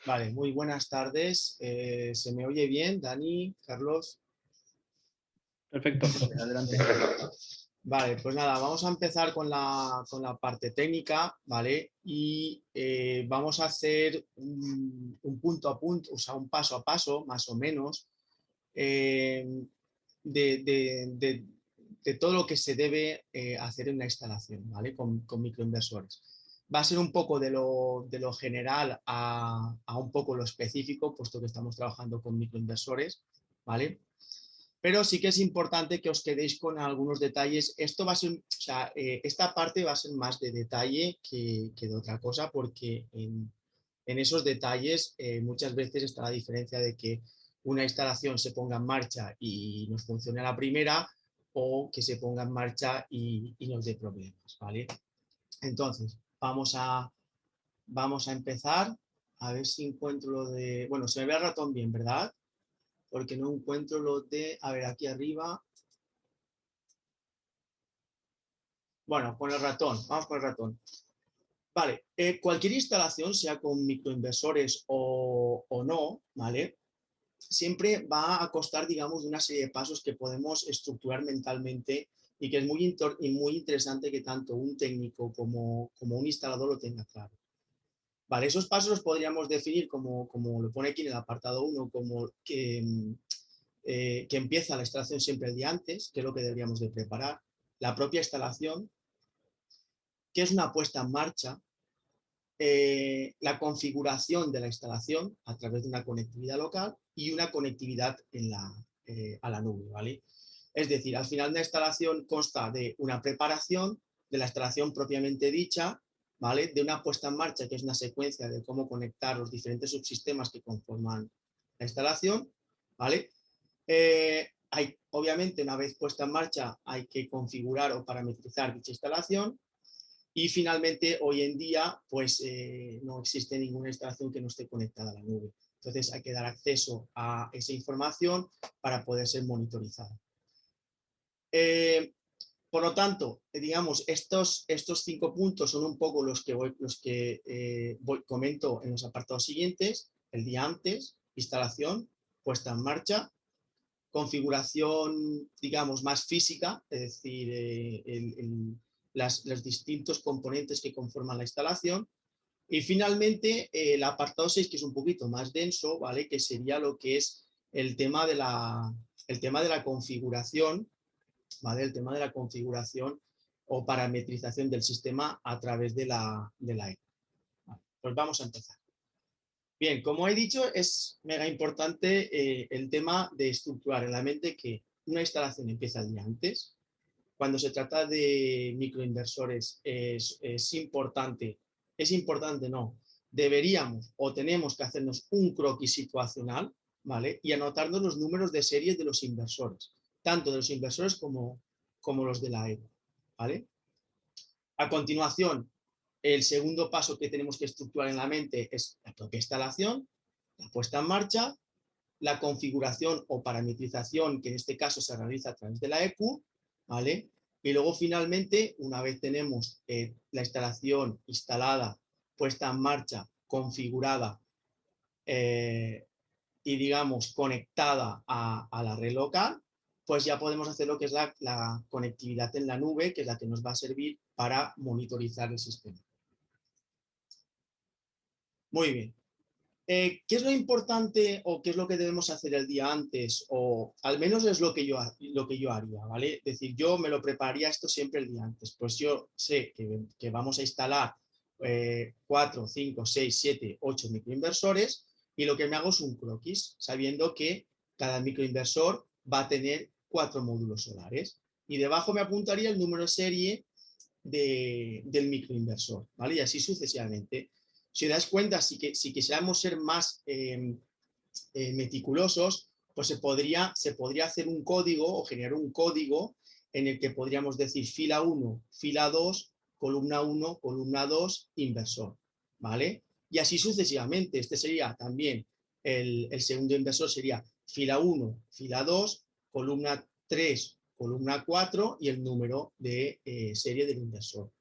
Speaker 3: Vale, muy buenas tardes. ¿Se me oye bien, Dani, Carlos?
Speaker 1: Perfecto, adelante.
Speaker 3: Vale, pues nada, vamos a empezar con la parte técnica, ¿vale? Y vamos a hacer un punto a punto, o sea, un paso a paso, más o menos, de todo lo que se debe hacer en una instalación, ¿vale? Con microinversores. Va a ser un poco de lo general a un poco lo específico, puesto que estamos trabajando con microinversores, ¿vale? Pero sí que es importante que os quedéis con algunos detalles. Esto va a ser, o sea, esta parte va a ser más de detalle que de otra cosa, porque en esos detalles muchas veces está la diferencia de que una instalación se ponga en marcha y nos funcione a la primera, o que se ponga en marcha y nos dé problemas, ¿vale? Entonces, vamos a empezar. A ver si encuentro lo de... Bueno, se me ve el ratón bien, ¿verdad? Porque no encuentro lo de... A ver, aquí arriba. Bueno, con el ratón. Vamos con el ratón. Vale, cualquier instalación, sea con microinversores o no, ¿vale? Siempre va a costar, digamos, una serie de pasos que podemos estructurar mentalmente y que es muy interesante que tanto un técnico como un instalador lo tenga claro. Vale, esos pasos los podríamos definir como lo pone aquí en el apartado 1, como que empieza la instalación siempre el día antes, que es lo que deberíamos de preparar, la propia instalación, que es una puesta en marcha, la configuración de la instalación a través de una conectividad local y una conectividad a la nube, ¿vale? Es decir, al final de la instalación consta de una preparación de la instalación propiamente dicha, ¿vale? De una puesta en marcha, que es una secuencia de cómo conectar los diferentes subsistemas que conforman la instalación, ¿vale? Obviamente, una vez puesta en marcha, hay que configurar o parametrizar dicha instalación. Y finalmente, hoy en día, pues no existe ninguna instalación que no esté conectada a la nube. Entonces, hay que dar acceso a esa información para poder ser monitorizada. Por lo tanto, digamos, estos 5 puntos son un poco los que comento en los apartados siguientes: el día antes, instalación, puesta en marcha, configuración, digamos, más física, es decir, los distintos componentes que conforman la instalación. Y finalmente, el apartado 6, que es un poquito más denso, ¿vale? Que sería lo que es el tema de la configuración, ¿vale? El tema de la configuración o parametrización del sistema a través de la ECO. Vale, pues vamos a empezar. Bien, como he dicho, es mega importante el tema de estructurar en la mente que una instalación empieza el día antes. Cuando se trata de microinversores es importante, no, deberíamos o tenemos que hacernos un croquis situacional, ¿vale? Y anotarnos los números de serie de los inversores, tanto de los inversores como los de la ECO, ¿vale? A continuación, el segundo paso que tenemos que estructurar en la mente es la propia instalación, la puesta en marcha, la configuración o parametrización, que en este caso se realiza a través de la ECU, ¿vale? Y luego finalmente, una vez tenemos la instalación instalada, puesta en marcha, configurada y digamos conectada a la red local, pues ya podemos hacer lo que es la conectividad en la nube, que es la que nos va a servir para monitorizar el sistema. Muy bien. ¿Qué es lo importante o qué es lo que debemos hacer el día antes? O al menos es lo que yo haría, ¿vale? Es decir, yo me lo prepararía esto siempre el día antes. Pues yo sé que vamos a instalar 4, 5, 6, 7, 8 microinversores, y lo que me hago es un croquis, sabiendo que cada microinversor va a tener 4 módulos solares. Y debajo me apuntaría el número de serie del microinversor, ¿vale? Y así sucesivamente. Si os das cuenta, si quisiéramos ser más meticulosos, pues se podría hacer un código o generar un código en el que podríamos decir fila 1, fila 2, columna 1, columna 2, inversor, ¿vale? Y así sucesivamente. Este sería también el segundo inversor, sería fila 1, fila 2, columna 3, columna 4 y el número de serie del inversor.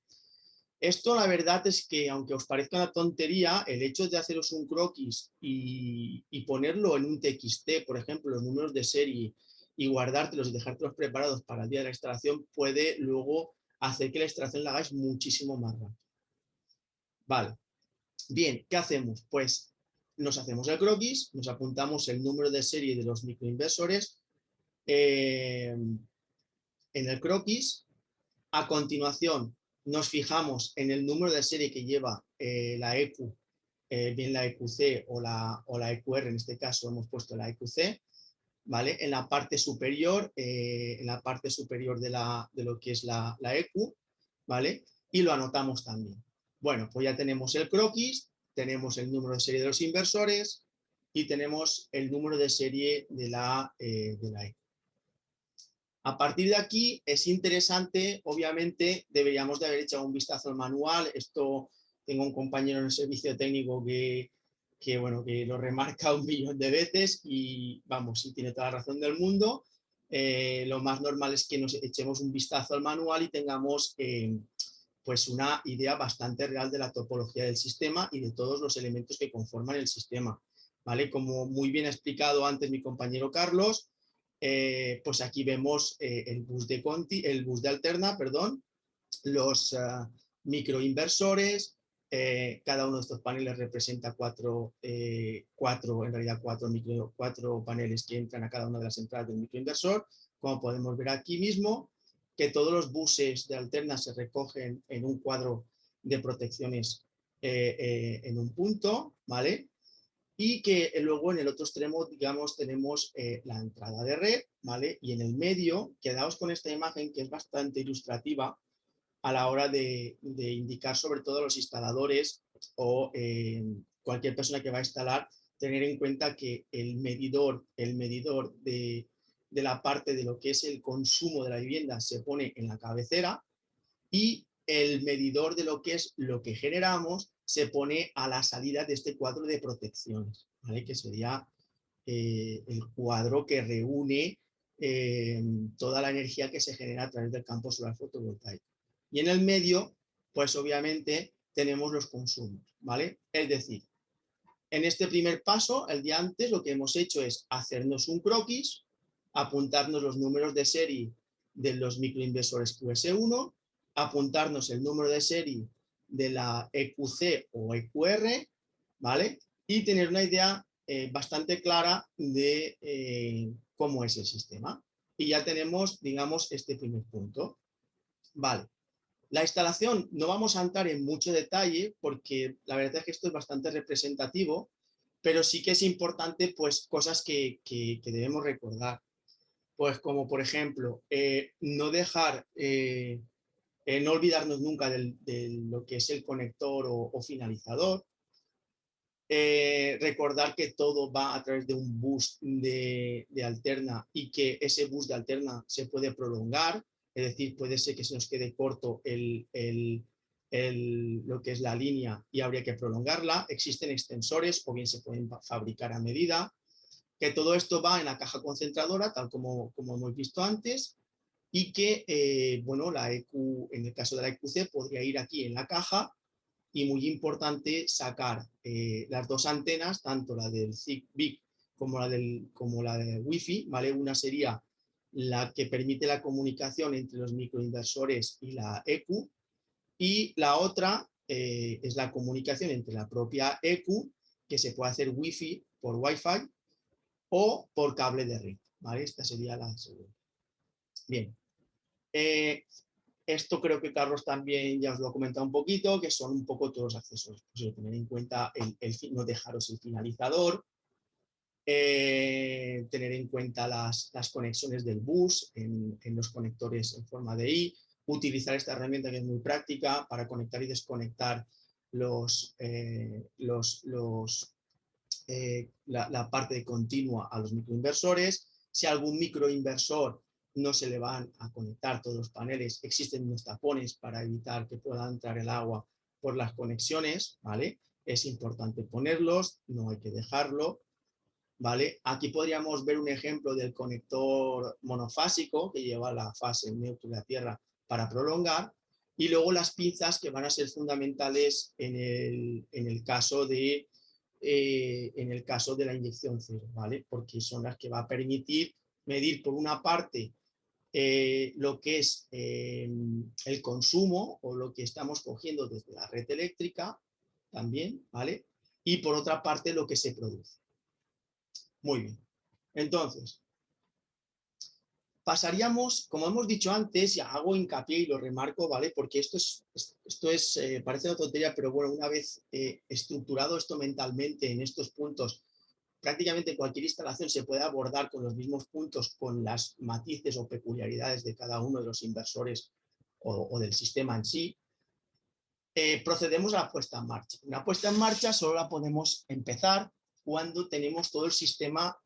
Speaker 3: Esto la verdad es que, aunque os parezca una tontería, el hecho de haceros un croquis y ponerlo en un TXT, por ejemplo, los números de serie, y guardártelos y dejártelos preparados para el día de la instalación, puede luego hacer que la instalación la hagáis muchísimo más rápido. Vale. Bien, ¿qué hacemos? Pues nos hacemos el croquis, nos apuntamos el número de serie de los microinversores en el croquis. A continuación, nos fijamos en el número de serie que lleva la EQ, bien la EQC o la EQR, en este caso hemos puesto la EQC, ¿vale? En la parte superior, de lo que es la EQ, ¿vale? Y lo anotamos también. Bueno, pues ya tenemos el croquis, tenemos el número de serie de los inversores y tenemos el número de serie de la EQ. A partir de aquí es interesante, obviamente deberíamos de haber echado un vistazo al manual. Esto tengo un compañero en el servicio técnico que lo remarca 1.000.000 de veces y vamos, y tiene toda la razón del mundo. Lo más normal es que nos echemos un vistazo al manual y tengamos pues una idea bastante real de la topología del sistema y de todos los elementos que conforman el sistema, ¿vale? Como muy bien ha explicado antes mi compañero Carlos, pues aquí vemos el bus de Alterna, perdón, los microinversores. Cada uno de estos paneles representa cuatro paneles que entran a cada una de las entradas del microinversor. Como podemos ver aquí mismo, que todos los buses de Alterna se recogen en un cuadro de protecciones en un punto, ¿vale? Y que luego en el otro extremo, digamos, tenemos la entrada de red, ¿vale? Y en el medio, quedaos con esta imagen que es bastante ilustrativa a la hora de indicar sobre todo a los instaladores o cualquier persona que va a instalar, tener en cuenta que el medidor de la parte de lo que es el consumo de la vivienda se pone en la cabecera y el medidor de lo que es lo que generamos se pone a la salida de este cuadro de protecciones, ¿vale? Que sería el cuadro que reúne toda la energía que se genera a través del campo solar fotovoltaico. Y en el medio, pues obviamente tenemos los consumos, ¿vale? Es decir, en este primer paso, el día antes, lo que hemos hecho es hacernos un croquis, apuntarnos los números de serie de los microinversores QS1, apuntarnos el número de serie de la EQC o EQR, ¿vale? Y tener una idea bastante clara de cómo es el sistema. Y ya tenemos, digamos, este primer punto. Vale. La instalación no vamos a entrar en mucho detalle porque la verdad es que esto es bastante representativo, pero sí que es importante pues cosas que debemos recordar. Pues como por ejemplo, no olvidarnos nunca de lo que es el conector o finalizador. Recordar que todo va a través de un bus de alterna y que ese bus de alterna se puede prolongar, es decir, puede ser que se nos quede corto lo que es la línea y habría que prolongarla. Existen extensores o bien se pueden fabricar a medida, que todo esto va en la caja concentradora, tal como hemos visto antes, y que, la EQ, en el caso de la EQC, podría ir aquí en la caja. Y muy importante sacar las dos antenas, tanto la del Zigbee como la de Wi-Fi, ¿vale? Una sería la que permite la comunicación entre los microinversores y la EQ, y la otra es la comunicación entre la propia EQ, que se puede hacer Wi-Fi por Wi-Fi o por cable de red, ¿vale? Esta sería la segunda. Bien. Esto creo que Carlos también ya os lo ha comentado un poquito, que son un poco todos los accesorios. Pues tener en cuenta no dejaros el finalizador, tener en cuenta las conexiones del bus en los conectores en forma de I, utilizar esta herramienta que es muy práctica para conectar y desconectar la parte continua a los microinversores. Si algún microinversor no se le van a conectar todos los paneles, existen unos tapones para evitar que pueda entrar el agua por las conexiones, ¿vale? Es importante ponerlos, no hay que dejarlo, ¿vale? Aquí podríamos ver un ejemplo del conector monofásico que lleva la fase neutro de la Tierra para prolongar, y luego las pinzas que van a ser fundamentales en el caso de la inyección cero, ¿vale? Porque son las que va a permitir medir por una parte lo que es el consumo o lo que estamos cogiendo desde la red eléctrica también, ¿vale? Y por otra parte lo que se produce. Muy bien. Entonces, pasaríamos, como hemos dicho antes, y hago hincapié y lo remarco, ¿vale? Porque esto parece una tontería, pero bueno, una vez estructurado esto mentalmente en estos puntos, prácticamente cualquier instalación se puede abordar con los mismos puntos, con las matices o peculiaridades de cada uno de los inversores o del sistema en sí. Procedemos a la puesta en marcha. Una puesta en marcha solo la podemos empezar cuando tenemos todo el sistema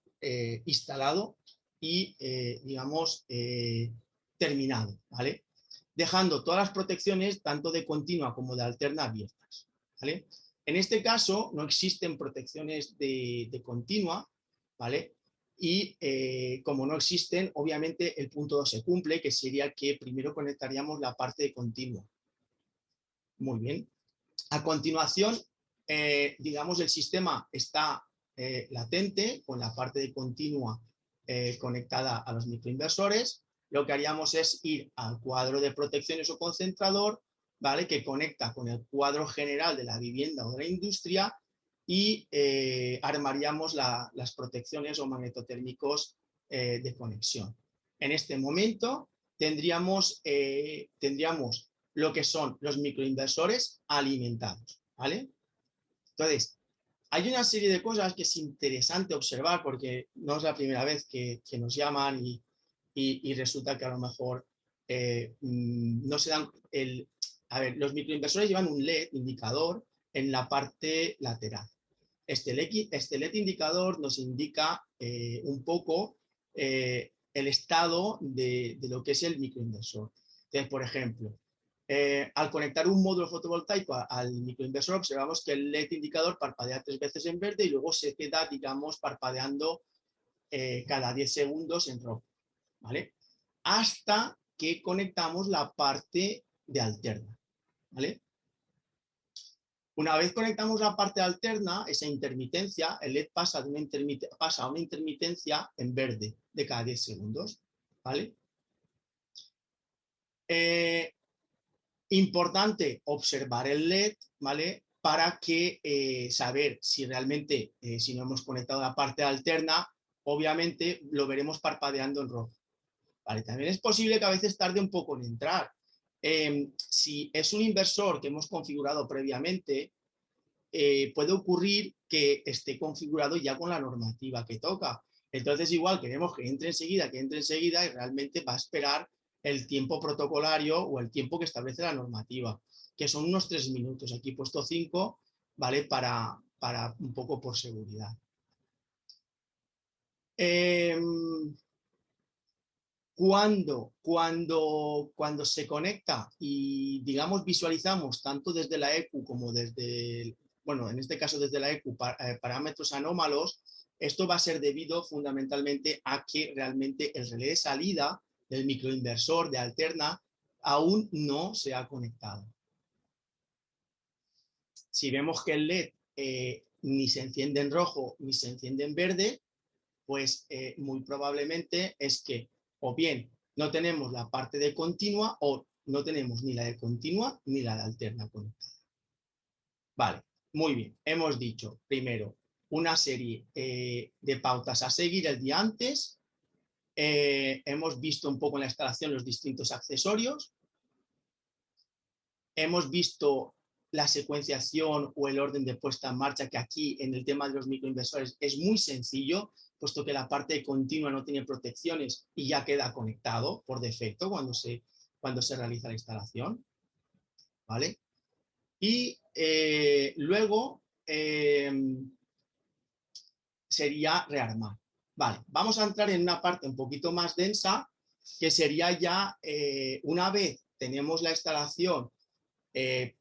Speaker 3: instalado y, digamos, terminado, ¿vale? Dejando todas las protecciones, tanto de continua como de alterna, abiertas, ¿vale? En este caso, no existen protecciones de continua, ¿vale? Y como no existen, obviamente el punto 2 se cumple, que sería que primero conectaríamos la parte de continua. Muy bien. A continuación, digamos, el sistema está latente con la parte de continua conectada a los microinversores. Lo que haríamos es ir al cuadro de protecciones o concentrador, ¿vale? Que conecta con el cuadro general de la vivienda o de la industria y armaríamos las protecciones o magnetotérmicos de conexión. En este momento tendríamos lo que son los microinversores alimentados, ¿vale? Entonces, hay una serie de cosas que es interesante observar porque no es la primera vez que nos llaman y resulta que a lo mejor no se dan a ver, los microinversores llevan un LED indicador en la parte lateral. Este LED indicador nos indica un poco el estado de lo que es el microinversor. Entonces, por ejemplo, al conectar un módulo fotovoltaico al microinversor, observamos que el LED indicador parpadea 3 veces en verde y luego se queda, digamos, parpadeando cada 10 segundos en rojo, ¿vale? Hasta que conectamos la parte de alterna, ¿vale? Una vez conectamos la parte alterna, esa intermitencia, el LED pasa a una intermitencia en verde de cada 10 segundos, ¿vale? Importante observar el LED, ¿vale? Para que saber si realmente, si no hemos conectado la parte alterna, obviamente lo veremos parpadeando en rojo. ¿Vale? También es posible que a veces tarde un poco en entrar. Si es un inversor que hemos configurado previamente, puede ocurrir que esté configurado ya con la normativa que toca. Entonces igual queremos que entre enseguida y realmente va a esperar el tiempo protocolario o el tiempo que establece la normativa, que son unos 3 minutos. Aquí he puesto 5, ¿vale? Para un poco por seguridad. Cuando se conecta y, digamos, visualizamos tanto desde la ECU como desde, bueno, en este caso desde la ECU, parámetros anómalos, esto va a ser debido fundamentalmente a que realmente el relé de salida del microinversor de alterna aún no se ha conectado. Si vemos que el LED ni se enciende en rojo ni se enciende en verde, pues muy probablemente es que o bien no tenemos la parte de continua o no tenemos ni la de continua ni la de alterna conectada. Vale, muy bien. Hemos dicho primero una serie de pautas a seguir el día antes. Hemos visto un poco en la instalación los distintos accesorios. Hemos visto la secuenciación o el orden de puesta en marcha, que aquí en el tema de los microinversores es muy sencillo, puesto que la parte continua no tiene protecciones y ya queda conectado por defecto cuando se realiza la instalación, ¿vale? Y luego sería rearmar. Vale, vamos a entrar en una parte un poquito más densa, que sería ya, una vez tenemos la instalación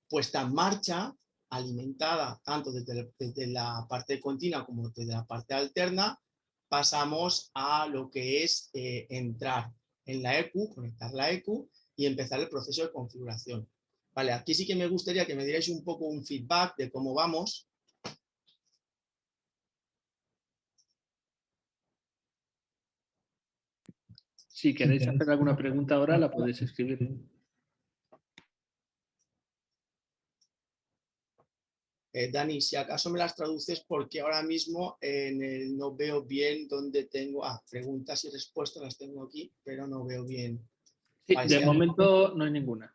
Speaker 3: puesta en marcha, alimentada tanto desde la parte continua como desde la parte alterna, pasamos a lo que es entrar en la ECU, conectar la ECU y empezar el proceso de configuración. Vale, aquí sí que me gustaría que me dierais un poco un feedback de cómo vamos.
Speaker 1: Si queréis hacer alguna pregunta ahora, la podéis escribir.
Speaker 3: Dani, si acaso me las traduces porque ahora mismo no veo bien dónde tengo... preguntas y respuestas las tengo aquí, pero no veo bien.
Speaker 1: Sí,
Speaker 3: Vale,
Speaker 1: de momento no hay ninguna.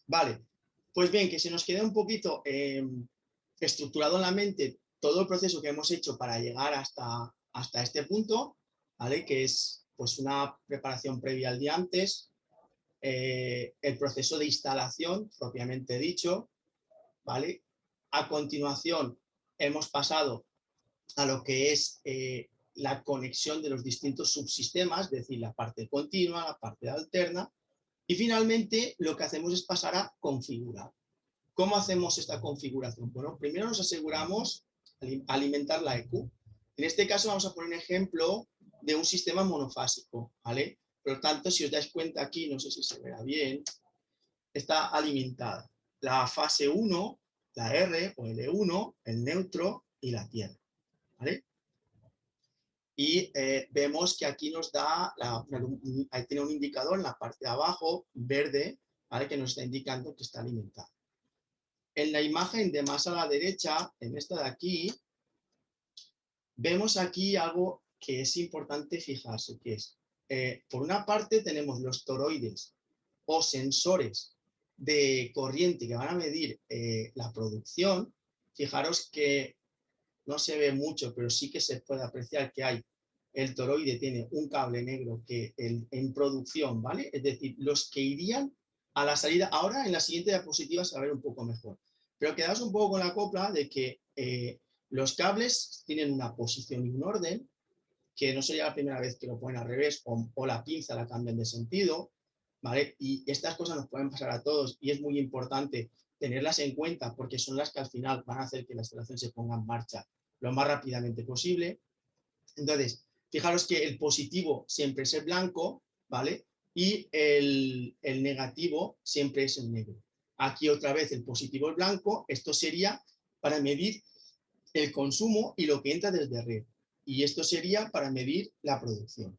Speaker 3: Vale, pues bien, que se nos quede un poquito estructurado en la mente todo el proceso que hemos hecho para llegar hasta este punto, ¿vale? Que es pues una preparación previa al día antes, el proceso de instalación propiamente dicho, ¿vale? A continuación hemos pasado a lo que es la conexión de los distintos subsistemas, es decir, la parte continua, la parte alterna, y finalmente lo que hacemos es pasar a configurar. ¿Cómo hacemos esta configuración? Bueno, primero nos aseguramos alimentar la EQ. En este caso vamos a poner un ejemplo de un sistema monofásico, ¿vale? Por lo tanto, si os dais cuenta aquí, no sé si se verá bien, está alimentada la fase 1, la R o L1, el neutro y la tierra, ¿vale? Y vemos que aquí nos da, ahí tiene un indicador en la parte de abajo, verde, ¿vale? Que nos está indicando que está alimentada. En la imagen de más a la derecha, en esta de aquí, vemos aquí algo que es importante fijarse, que es, por una parte tenemos los toroides o sensores de corriente que van a medir la producción. Fijaros que no se ve mucho, pero sí que se puede apreciar que hay, el toroide tiene un cable negro que en producción, ¿vale? Es decir, los que irían a la salida, ahora en la siguiente diapositiva se va a ver un poco mejor, pero quedaos un poco con la copla de que los cables tienen una posición y un orden, que no sería la primera vez que lo ponen al revés o la pinza la cambian de sentido, ¿vale? Y estas cosas nos pueden pasar a todos y es muy importante tenerlas en cuenta porque son las que al final van a hacer que la instalación se ponga en marcha lo más rápidamente posible. Entonces, fijaros que el positivo siempre es el blanco, ¿vale? Y el negativo siempre es el negro. Aquí otra vez el positivo es blanco, esto sería para medir el consumo y lo que entra desde red. Y esto sería para medir la producción.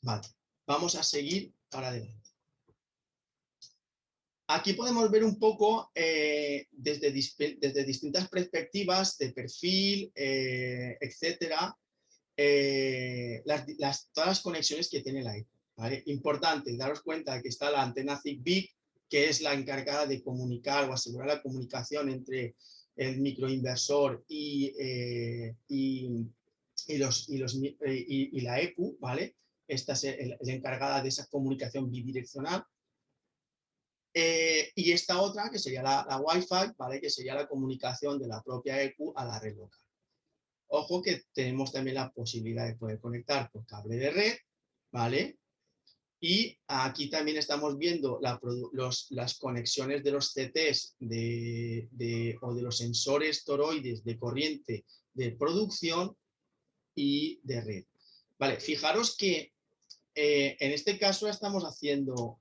Speaker 3: Vale, vamos a seguir para adelante. Aquí podemos ver un poco desde distintas perspectivas de perfil, etcétera, todas las conexiones que tiene la EQ. ¿Vale? Importante, daros cuenta que está la antena Zigbee, que es la encargada de comunicar o asegurar la comunicación entre el microinversor y la EQ, ¿vale? Esta es la encargada de esa comunicación bidireccional. Y esta otra, que sería la Wi-Fi, ¿vale? Que sería la comunicación de la propia EQ a la red local. Ojo que tenemos también la posibilidad de poder conectar por cable de red, ¿vale? Y aquí también estamos viendo las conexiones de los CTs o de los sensores toroides de corriente de producción y de red. Vale, fijaros que en este caso estamos haciendo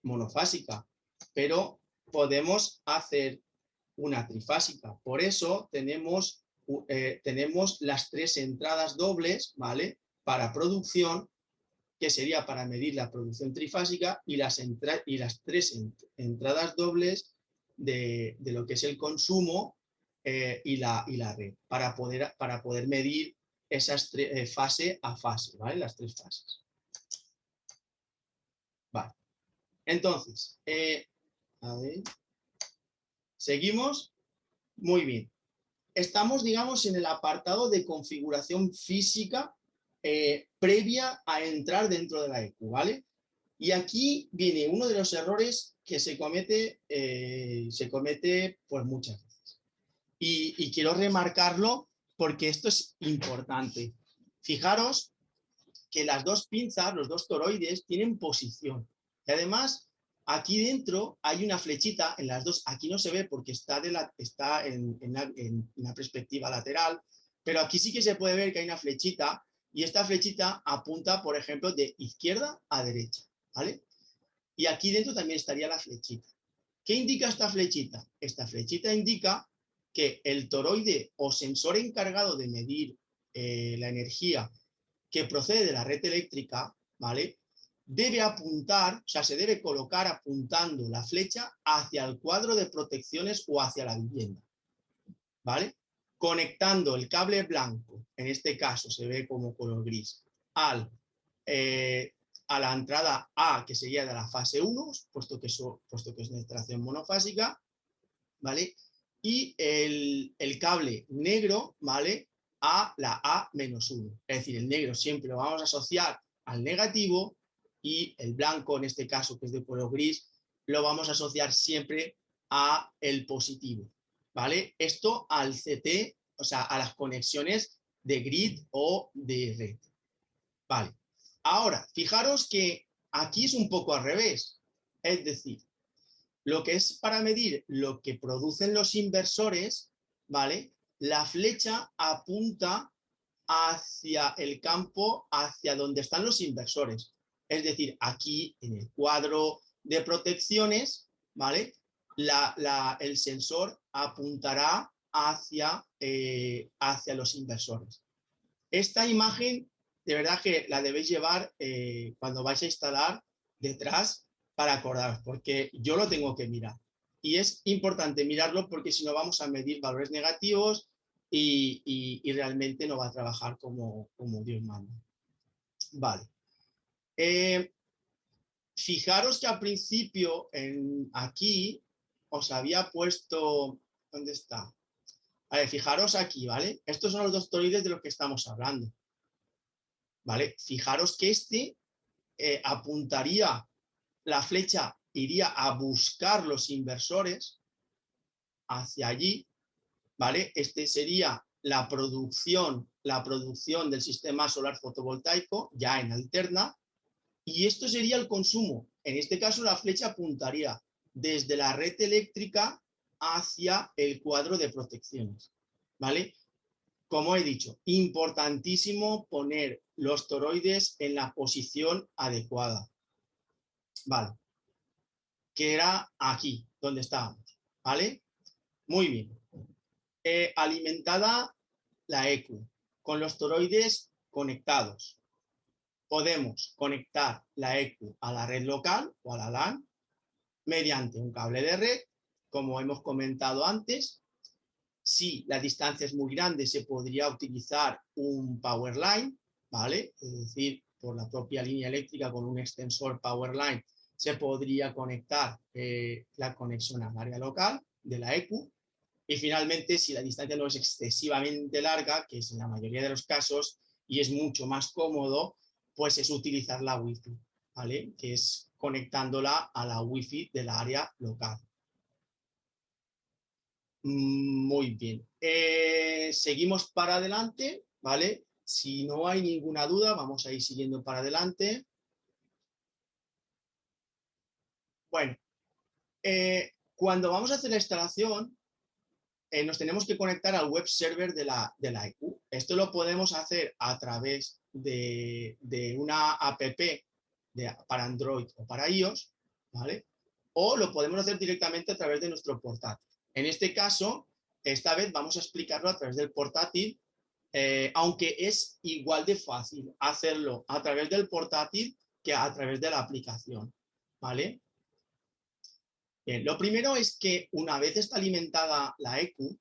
Speaker 3: monofásica, pero podemos hacer una trifásica. Por eso tenemos las 3 entradas dobles, ¿vale? Para producción, que sería para medir la producción trifásica, y las 3 entradas dobles de lo que es el consumo y la red, para poder medir esas fase a fase, ¿vale? Las 3 fases. Vale. Entonces, a ver. ¿Seguimos? Muy bien. Estamos, digamos, en el apartado de configuración física previa a entrar dentro de la EQ, ¿vale? Y aquí viene uno de los errores que se comete pues muchas veces. Y quiero remarcarlo porque esto es importante. Fijaros que las dos pinzas, los dos toroides, tienen posición. Y además, aquí dentro hay una flechita en las dos. Aquí no se ve porque está en una perspectiva lateral, pero aquí sí que se puede ver que hay una flechita y esta flechita apunta, por ejemplo, de izquierda a derecha, ¿vale? Y aquí dentro también estaría la flechita. ¿Qué indica esta flechita? Esta flechita indica que el toroide o sensor encargado de medir la energía que procede de la red eléctrica, ¿vale? debe apuntar, o sea, se debe colocar apuntando la flecha hacia el cuadro de protecciones o hacia la vivienda, ¿vale? Conectando el cable blanco, en este caso se ve como color gris, a la entrada A, que sería de la fase 1, puesto que es una instalación monofásica, ¿vale? Y el cable negro, ¿vale? A la A-1. Es decir, el negro siempre lo vamos a asociar al negativo y el blanco, en este caso, que es de color gris, lo vamos a asociar siempre a el positivo, ¿vale? Esto al CT, o sea, a las conexiones de grid o de red, ¿vale? Ahora, fijaros que aquí es un poco al revés, es decir, lo que es para medir lo que producen los inversores, ¿vale? La flecha apunta hacia el campo, hacia donde están los inversores. Es decir, aquí en el cuadro de protecciones, ¿vale? El sensor apuntará hacia los inversores. Esta imagen, de verdad que la debéis llevar cuando vais a instalar detrás para acordaros, porque yo lo tengo que mirar. Y es importante mirarlo porque si no vamos a medir valores negativos y realmente no va a trabajar como Dios manda. Vale. Fijaros que al principio, aquí, os había puesto... ¿Dónde está? A ver, fijaros aquí, ¿vale? Estos son los dos toroides de los que estamos hablando. ¿Vale? Fijaros que apuntaría, la flecha iría a buscar los inversores hacia allí, ¿vale? Este sería la producción del sistema solar fotovoltaico ya en alterna, y esto sería el consumo. En este caso la flecha apuntaría desde la red eléctrica hacia el cuadro de protecciones, ¿vale? Como he dicho, importantísimo poner los toroides en la posición adecuada. Vale. Que era aquí, donde estábamos. ¿Vale? Muy bien. Alimentada la EQ con los toroides conectados. Podemos conectar la EQ a la red local o a la LAN mediante un cable de red, como hemos comentado antes. Si la distancia es muy grande, se podría utilizar un power line, ¿vale? Es decir, por la propia línea eléctrica con un extensor power line se podría conectar la conexión al área local de la EQ. Y finalmente, si la distancia no es excesivamente larga, que es en la mayoría de los casos, y es mucho más cómodo, pues es utilizar la Wi-Fi, ¿vale? Que es conectándola a la Wi-Fi del área local. Muy bien. Seguimos para adelante, ¿vale? Si no hay ninguna duda, vamos a ir siguiendo para adelante. Bueno, cuando vamos a hacer la instalación, nos tenemos que conectar al web server de la EQ. Esto lo podemos hacer a través de una app para Android o para iOS, ¿vale? O lo podemos hacer directamente a través de nuestro portátil. En este caso, esta vez vamos a explicarlo a través del portátil, aunque es igual de fácil hacerlo a través del portátil que a través de la aplicación, ¿vale? Bien, lo primero es que una vez está alimentada la EQ,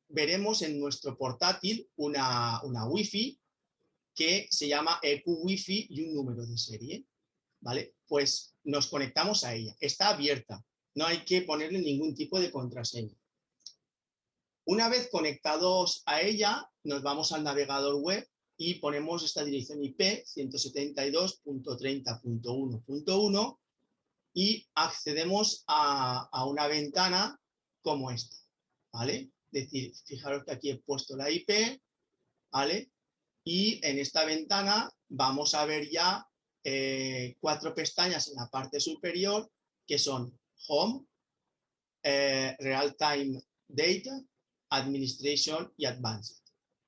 Speaker 3: veremos en nuestro portátil una Wi-Fi que se llama EQ Wi-Fi y un número de serie, ¿vale? Pues nos conectamos a ella. Está abierta, no hay que ponerle ningún tipo de contraseña. Una vez conectados a ella, nos vamos al navegador web y ponemos esta dirección IP 172.30.1.1 y accedemos a una ventana como esta, ¿vale? Es decir, fijaros que aquí he puesto la IP, ¿vale? Y en esta ventana vamos a ver ya 4 pestañas en la parte superior que son Home, Real Time Data, Administration y Advanced,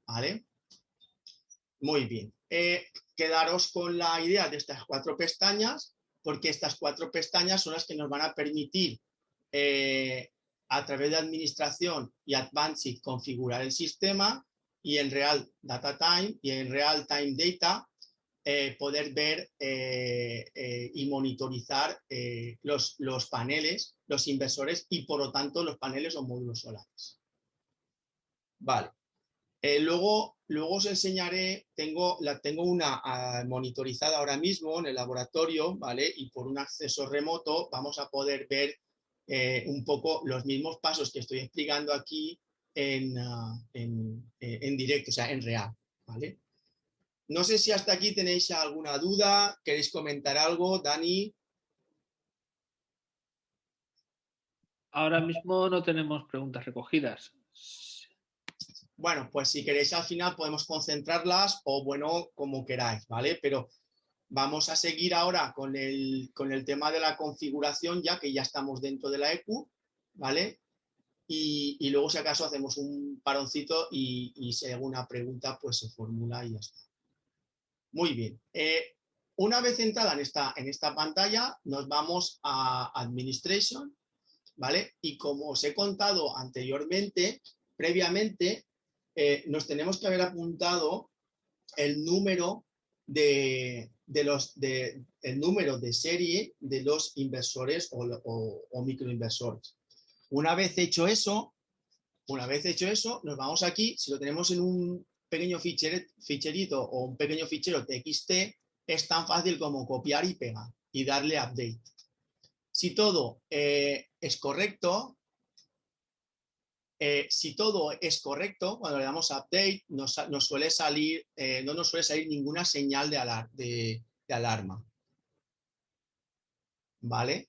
Speaker 3: ¿vale? Muy bien. Quedaros con la idea de estas 4 pestañas, porque estas 4 pestañas son las que nos van a permitir a través de Administración y Advanced configurar el sistema, y en real data time y en real time data poder ver y monitorizar los paneles, los inversores y por lo tanto los paneles o módulos solares. Vale. Luego os enseñaré, la tengo una monitorizada ahora mismo en el laboratorio, ¿vale? Y por un acceso remoto vamos a poder ver un poco los mismos pasos que estoy explicando aquí en directo, o sea, en real, ¿vale? No sé si hasta aquí tenéis alguna duda, queréis comentar algo, Dani.
Speaker 1: Ahora mismo no tenemos preguntas recogidas.
Speaker 3: Bueno, pues si queréis al final podemos concentrarlas o bueno, como queráis, ¿vale? Pero vamos a seguir ahora con el tema de la configuración, ya que ya estamos dentro de la EQ, ¿vale? Y luego si acaso hacemos un paroncito y si hay alguna pregunta, pues se formula y ya está. Muy bien. Una vez entrada en esta pantalla, nos vamos a Administration, ¿vale? Y como os he contado anteriormente, previamente, nos tenemos que haber apuntado el número el número de serie de los inversores o microinversores. Una vez hecho eso, nos vamos aquí, si lo tenemos en un pequeño ficherito o un pequeño fichero TXT, es tan fácil como copiar y pegar y darle update. Si todo es correcto, cuando le damos update, no nos suele salir ninguna señal de alarma. ¿Vale?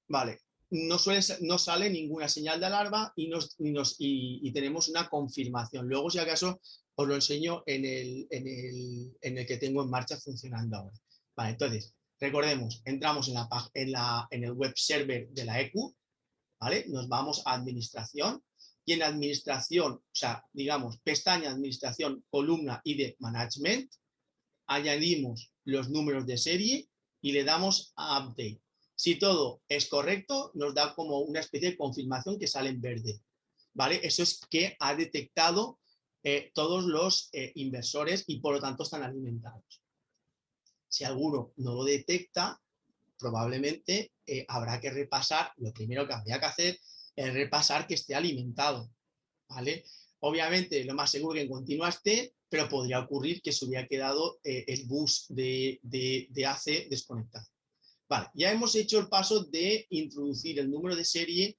Speaker 3: Vale. No sale ninguna señal de alarma y tenemos una confirmación. Luego, si acaso, os lo enseño en el que tengo en marcha funcionando ahora. Vale, entonces, recordemos, entramos en el web server de la EQ, ¿vale? Nos vamos a administración y en administración, o sea, digamos, pestaña administración, columna y de management, añadimos los números de serie y le damos a update. Si todo es correcto, nos da como una especie de confirmación que sale en verde, ¿vale? Eso es que ha detectado todos los inversores y por lo tanto están alimentados. Si alguno no lo detecta, probablemente habrá que repasar, lo primero que habría que hacer es repasar que esté alimentado, ¿vale? Obviamente lo más seguro que en continua esté, pero podría ocurrir que se hubiera quedado el bus de AC desconectado. Vale, ya hemos hecho el paso de introducir el número de serie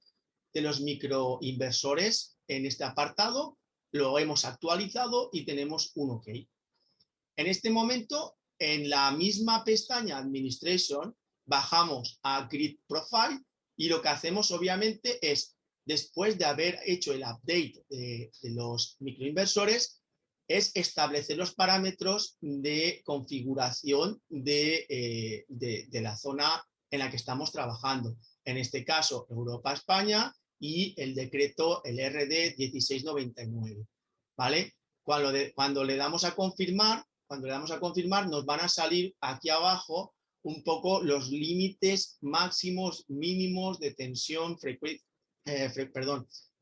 Speaker 3: de los microinversores en este apartado, lo hemos actualizado y tenemos un OK. En este momento, en la misma pestaña Administration, bajamos a Grid Profile y lo que hacemos obviamente es, después de haber hecho el update de los microinversores, es establecer los parámetros de configuración de la zona en la que estamos trabajando. En este caso, Europa-España y el decreto, el RD 1699. ¿Vale? Cuando le damos a confirmar, nos van a salir aquí abajo un poco los límites máximos, mínimos de tensión,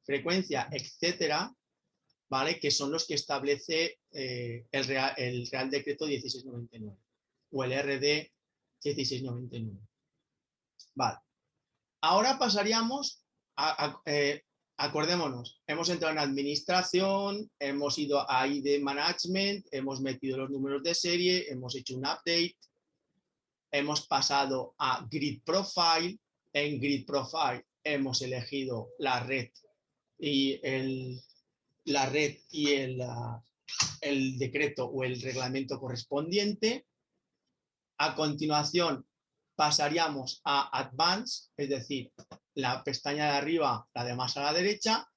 Speaker 3: frecuencia, etcétera, ¿vale? Que son los que establece el Real Decreto 1699 o el RD 1699. Vale. Ahora pasaríamos acordémonos, hemos entrado en administración, hemos ido a ID Management, hemos metido los números de serie, hemos hecho un update, hemos pasado a Grid Profile. En Grid Profile hemos elegido la red y el decreto o el reglamento correspondiente. A continuación pasaríamos a Advanced, es decir, la pestaña de arriba, la de más a la derecha,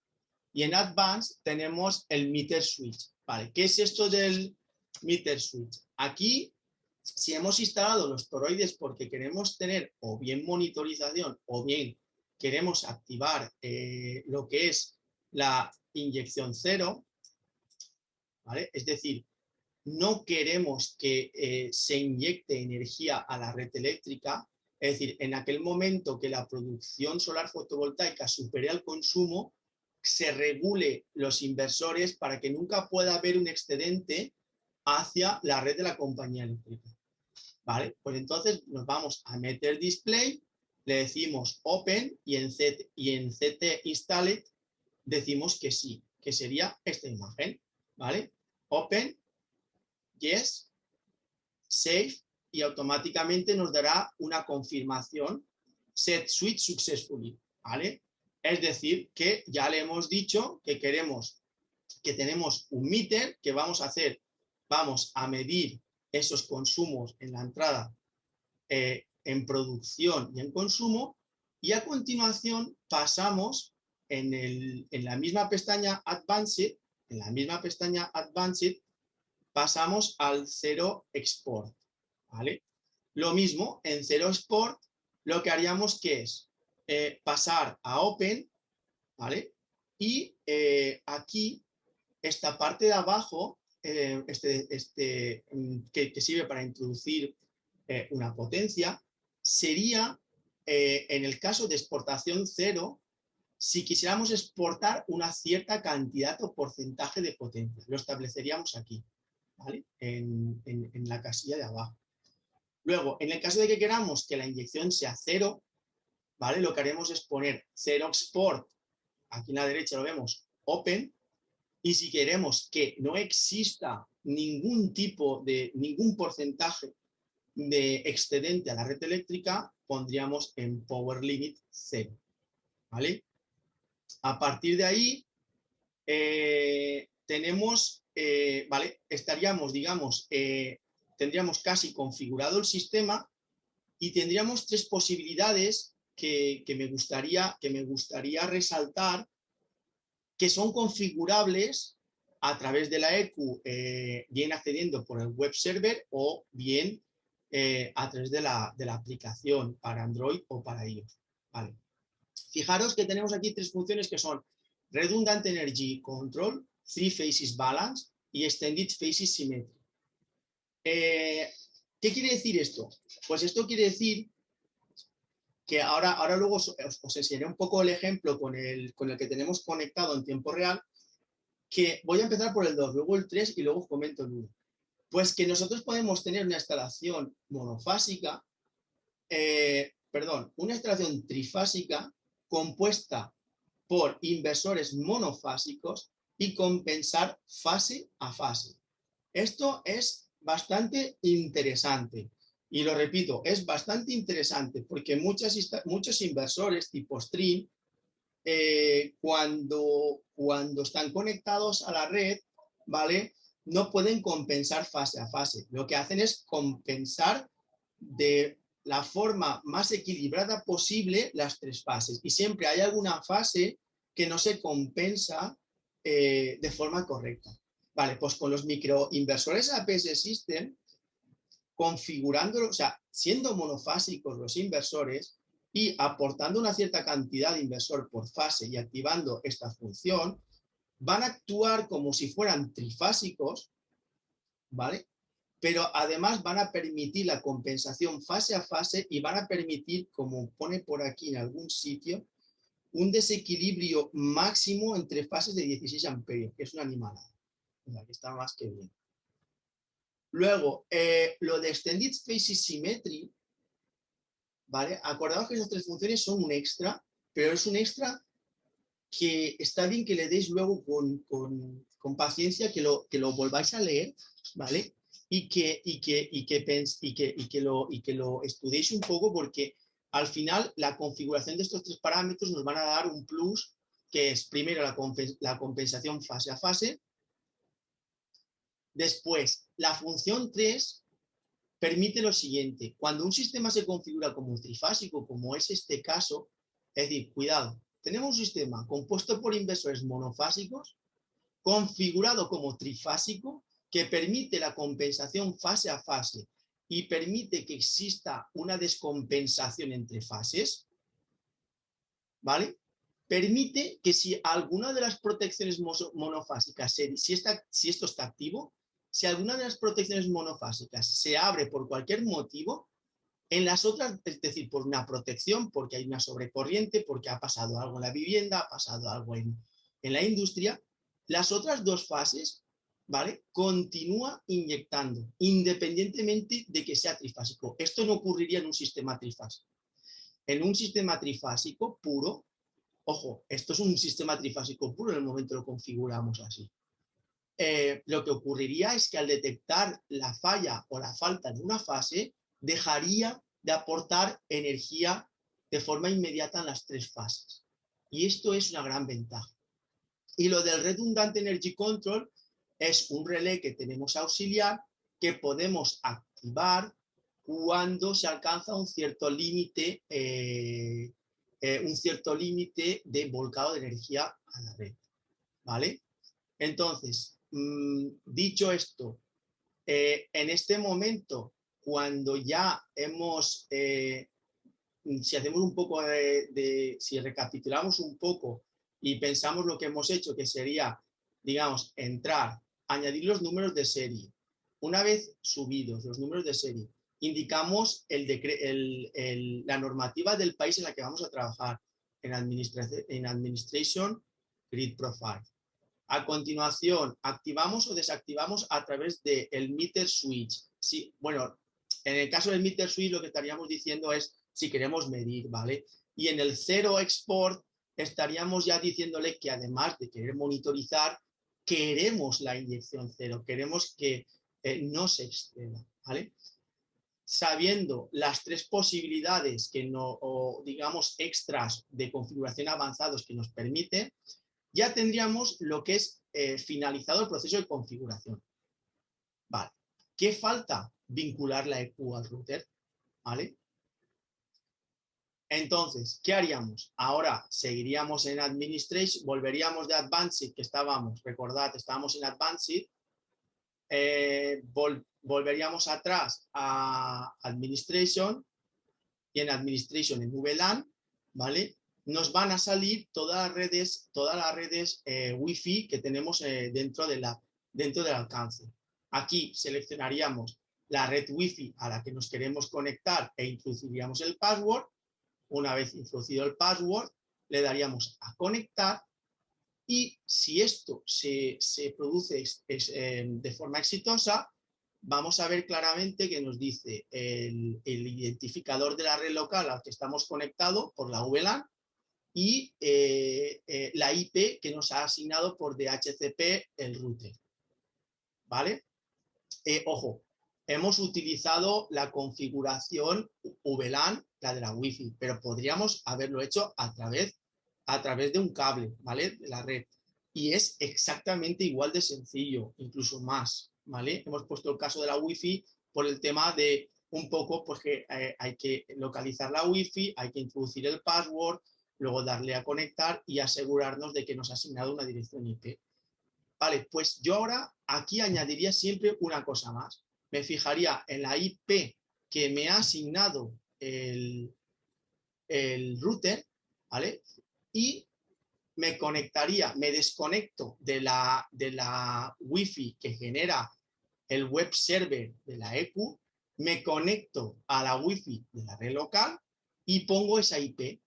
Speaker 3: y en Advanced tenemos el Meter Switch. ¿Vale? ¿Qué es esto del Meter Switch? Aquí, si hemos instalado los toroides porque queremos tener o bien monitorización o bien queremos activar lo que es la inyección cero, ¿vale? Es decir, no queremos que se inyecte energía a la red eléctrica, es decir, en aquel momento que la producción solar fotovoltaica supere al consumo, se regule los inversores para que nunca pueda haber un excedente hacia la red de la compañía eléctrica. ¿Vale? Pues entonces nos vamos a meter display, le decimos open y en CT installed decimos que sí, que sería esta imagen. ¿Vale? Open, yes, save y automáticamente nos dará una confirmación set switch successfully. ¿Vale? Es decir, que ya le hemos dicho que queremos, que tenemos un meter que vamos a medir esos consumos en la entrada, en producción y en consumo, y a continuación pasamos en la misma pestaña Advanced, pasamos al Zero Export. ¿Vale? Lo mismo, en Zero Export, lo que haríamos que es pasar a Open, ¿vale? Y aquí, esta parte de abajo, que sirve para introducir una potencia, sería, en el caso de exportación cero, si quisiéramos exportar una cierta cantidad o porcentaje de potencia. Lo estableceríamos aquí, ¿vale? En la casilla de abajo. Luego, en el caso de que queramos que la inyección sea cero, ¿vale? Lo que haremos es poner Zero Export, aquí en la derecha lo vemos, Open, y si queremos que no exista ningún porcentaje de excedente a la red eléctrica, pondríamos en Power Limit 0. ¿Vale? A partir de ahí, ¿vale? Estaríamos, digamos, tendríamos casi configurado el sistema y tendríamos tres posibilidades que me gustaría resaltar, que son configurables a través de la EQ, bien accediendo por el web server o bien a través de la aplicación para Android o para iOS. ¿Vale? Fijaros que tenemos aquí tres funciones que son Redundant Energy Control, Three Phases Balance y Extended Phases Symmetry. ¿Qué quiere decir esto? Pues esto quiere decir que ahora luego os enseñaré un poco el ejemplo con el que tenemos conectado en tiempo real, que voy a empezar por el 2, luego el 3 y luego os comento el 1. Pues que nosotros podemos tener una instalación monofásica, una instalación trifásica compuesta por inversores monofásicos y compensar fase a fase. Esto es bastante interesante. Y lo repito, es bastante interesante porque muchos inversores tipo stream, cuando están conectados a la red, ¿vale? No pueden compensar fase a fase. Lo que hacen es compensar de la forma más equilibrada posible las tres fases. Y siempre hay alguna fase que no se compensa de forma correcta. Vale, pues con los microinversores APS System, configurándolo, o sea, siendo monofásicos los inversores y aportando una cierta cantidad de inversor por fase y activando esta función, van a actuar como si fueran trifásicos, ¿vale? Pero además van a permitir la compensación fase a fase y van a permitir, como pone por aquí en algún sitio, un desequilibrio máximo entre fases de 16 amperios, que es una animalada. O sea, que está más que bien. Luego, lo de Extended Phases Symmetry, ¿vale? Acordaos que esas tres funciones son un extra, pero es un extra que está bien que le deis luego con paciencia, que lo volváis a leer, ¿vale? Y que lo estudiéis un poco, porque al final la configuración de estos tres parámetros nos van a dar un plus, que es primero la compensación fase a fase. Después, la función 3 permite lo siguiente: cuando un sistema se configura como trifásico, como es este caso, es decir, cuidado, tenemos un sistema compuesto por inversores monofásicos, configurado como trifásico, que permite la compensación fase a fase y permite que exista una descompensación entre fases, ¿vale? Permite que si alguna de las protecciones monofásicas, si esto está activo, si alguna de las protecciones monofásicas se abre por cualquier motivo, en las otras, es decir, por una protección, porque hay una sobrecorriente, porque ha pasado algo en la vivienda, ha pasado algo en en la industria, las otras dos fases, ¿vale? Continúa inyectando, independientemente de que sea trifásico. Esto no ocurriría en un sistema trifásico. En un sistema trifásico puro, ojo, esto es un sistema trifásico puro en el momento que lo configuramos así. Lo que ocurriría es que al detectar la falla o la falta de una fase, dejaría de aportar energía de forma inmediata en las tres fases. Y esto es una gran ventaja. Y lo del Redundant Energy Control es un relé que tenemos auxiliar que podemos activar cuando se alcanza un cierto límite de volcado de energía a la red, ¿vale? Entonces, dicho esto, en este momento, cuando ya hemos, si hacemos un poco si recapitulamos un poco y pensamos lo que hemos hecho, que sería, digamos, entrar, añadir los números de serie. Una vez subidos los números de serie, indicamos la normativa del país en la que vamos a trabajar, en Administration Grid Profile. A continuación, activamos o desactivamos a través del meter switch. Sí, bueno, en el caso del meter switch lo que estaríamos diciendo es si queremos medir, ¿vale? Y en el cero export estaríamos ya diciéndole que además de querer monitorizar, queremos la inyección cero, queremos que no se exceda, ¿vale? Sabiendo las tres posibilidades que no, o digamos extras de configuración avanzados que nos permite, ya tendríamos lo que es finalizado el proceso de configuración. Vale. ¿Qué falta? Vincular la EQ al router. ¿Vale? Entonces, ¿qué haríamos? Ahora seguiríamos en Administration, volveríamos de Advanced, que estábamos, recordad, estábamos en Advanced, volveríamos atrás a Administration y en Administration en VLAN, ¿vale? Nos van a salir todas las redes Wi-Fi que tenemos dentro del alcance. Aquí seleccionaríamos la red Wi-Fi a la que nos queremos conectar e introduciríamos el password. Una vez introducido el password, le daríamos a conectar y si esto se produce de forma exitosa, vamos a ver claramente que nos dice el identificador de la red local al que estamos conectados por la VLAN y la IP que nos ha asignado por DHCP el router. ¿Vale? Ojo, hemos utilizado la configuración VLAN, la de la Wi-Fi, pero podríamos haberlo hecho a través de un cable, ¿vale? De la red. Y es exactamente igual de sencillo, incluso más, ¿vale? Hemos puesto el caso de la Wi-Fi por el tema de un poco, pues que hay que localizar la Wi-Fi, hay que introducir el password, luego darle a conectar y asegurarnos de que nos ha asignado una dirección IP. Vale, pues yo ahora aquí añadiría siempre una cosa más. Me fijaría en la IP que me ha asignado el router, ¿vale? Y me conectaría, me desconecto de la Wi-Fi que genera el web server de la EQ, me conecto a la Wi-Fi de la red local y pongo esa IP.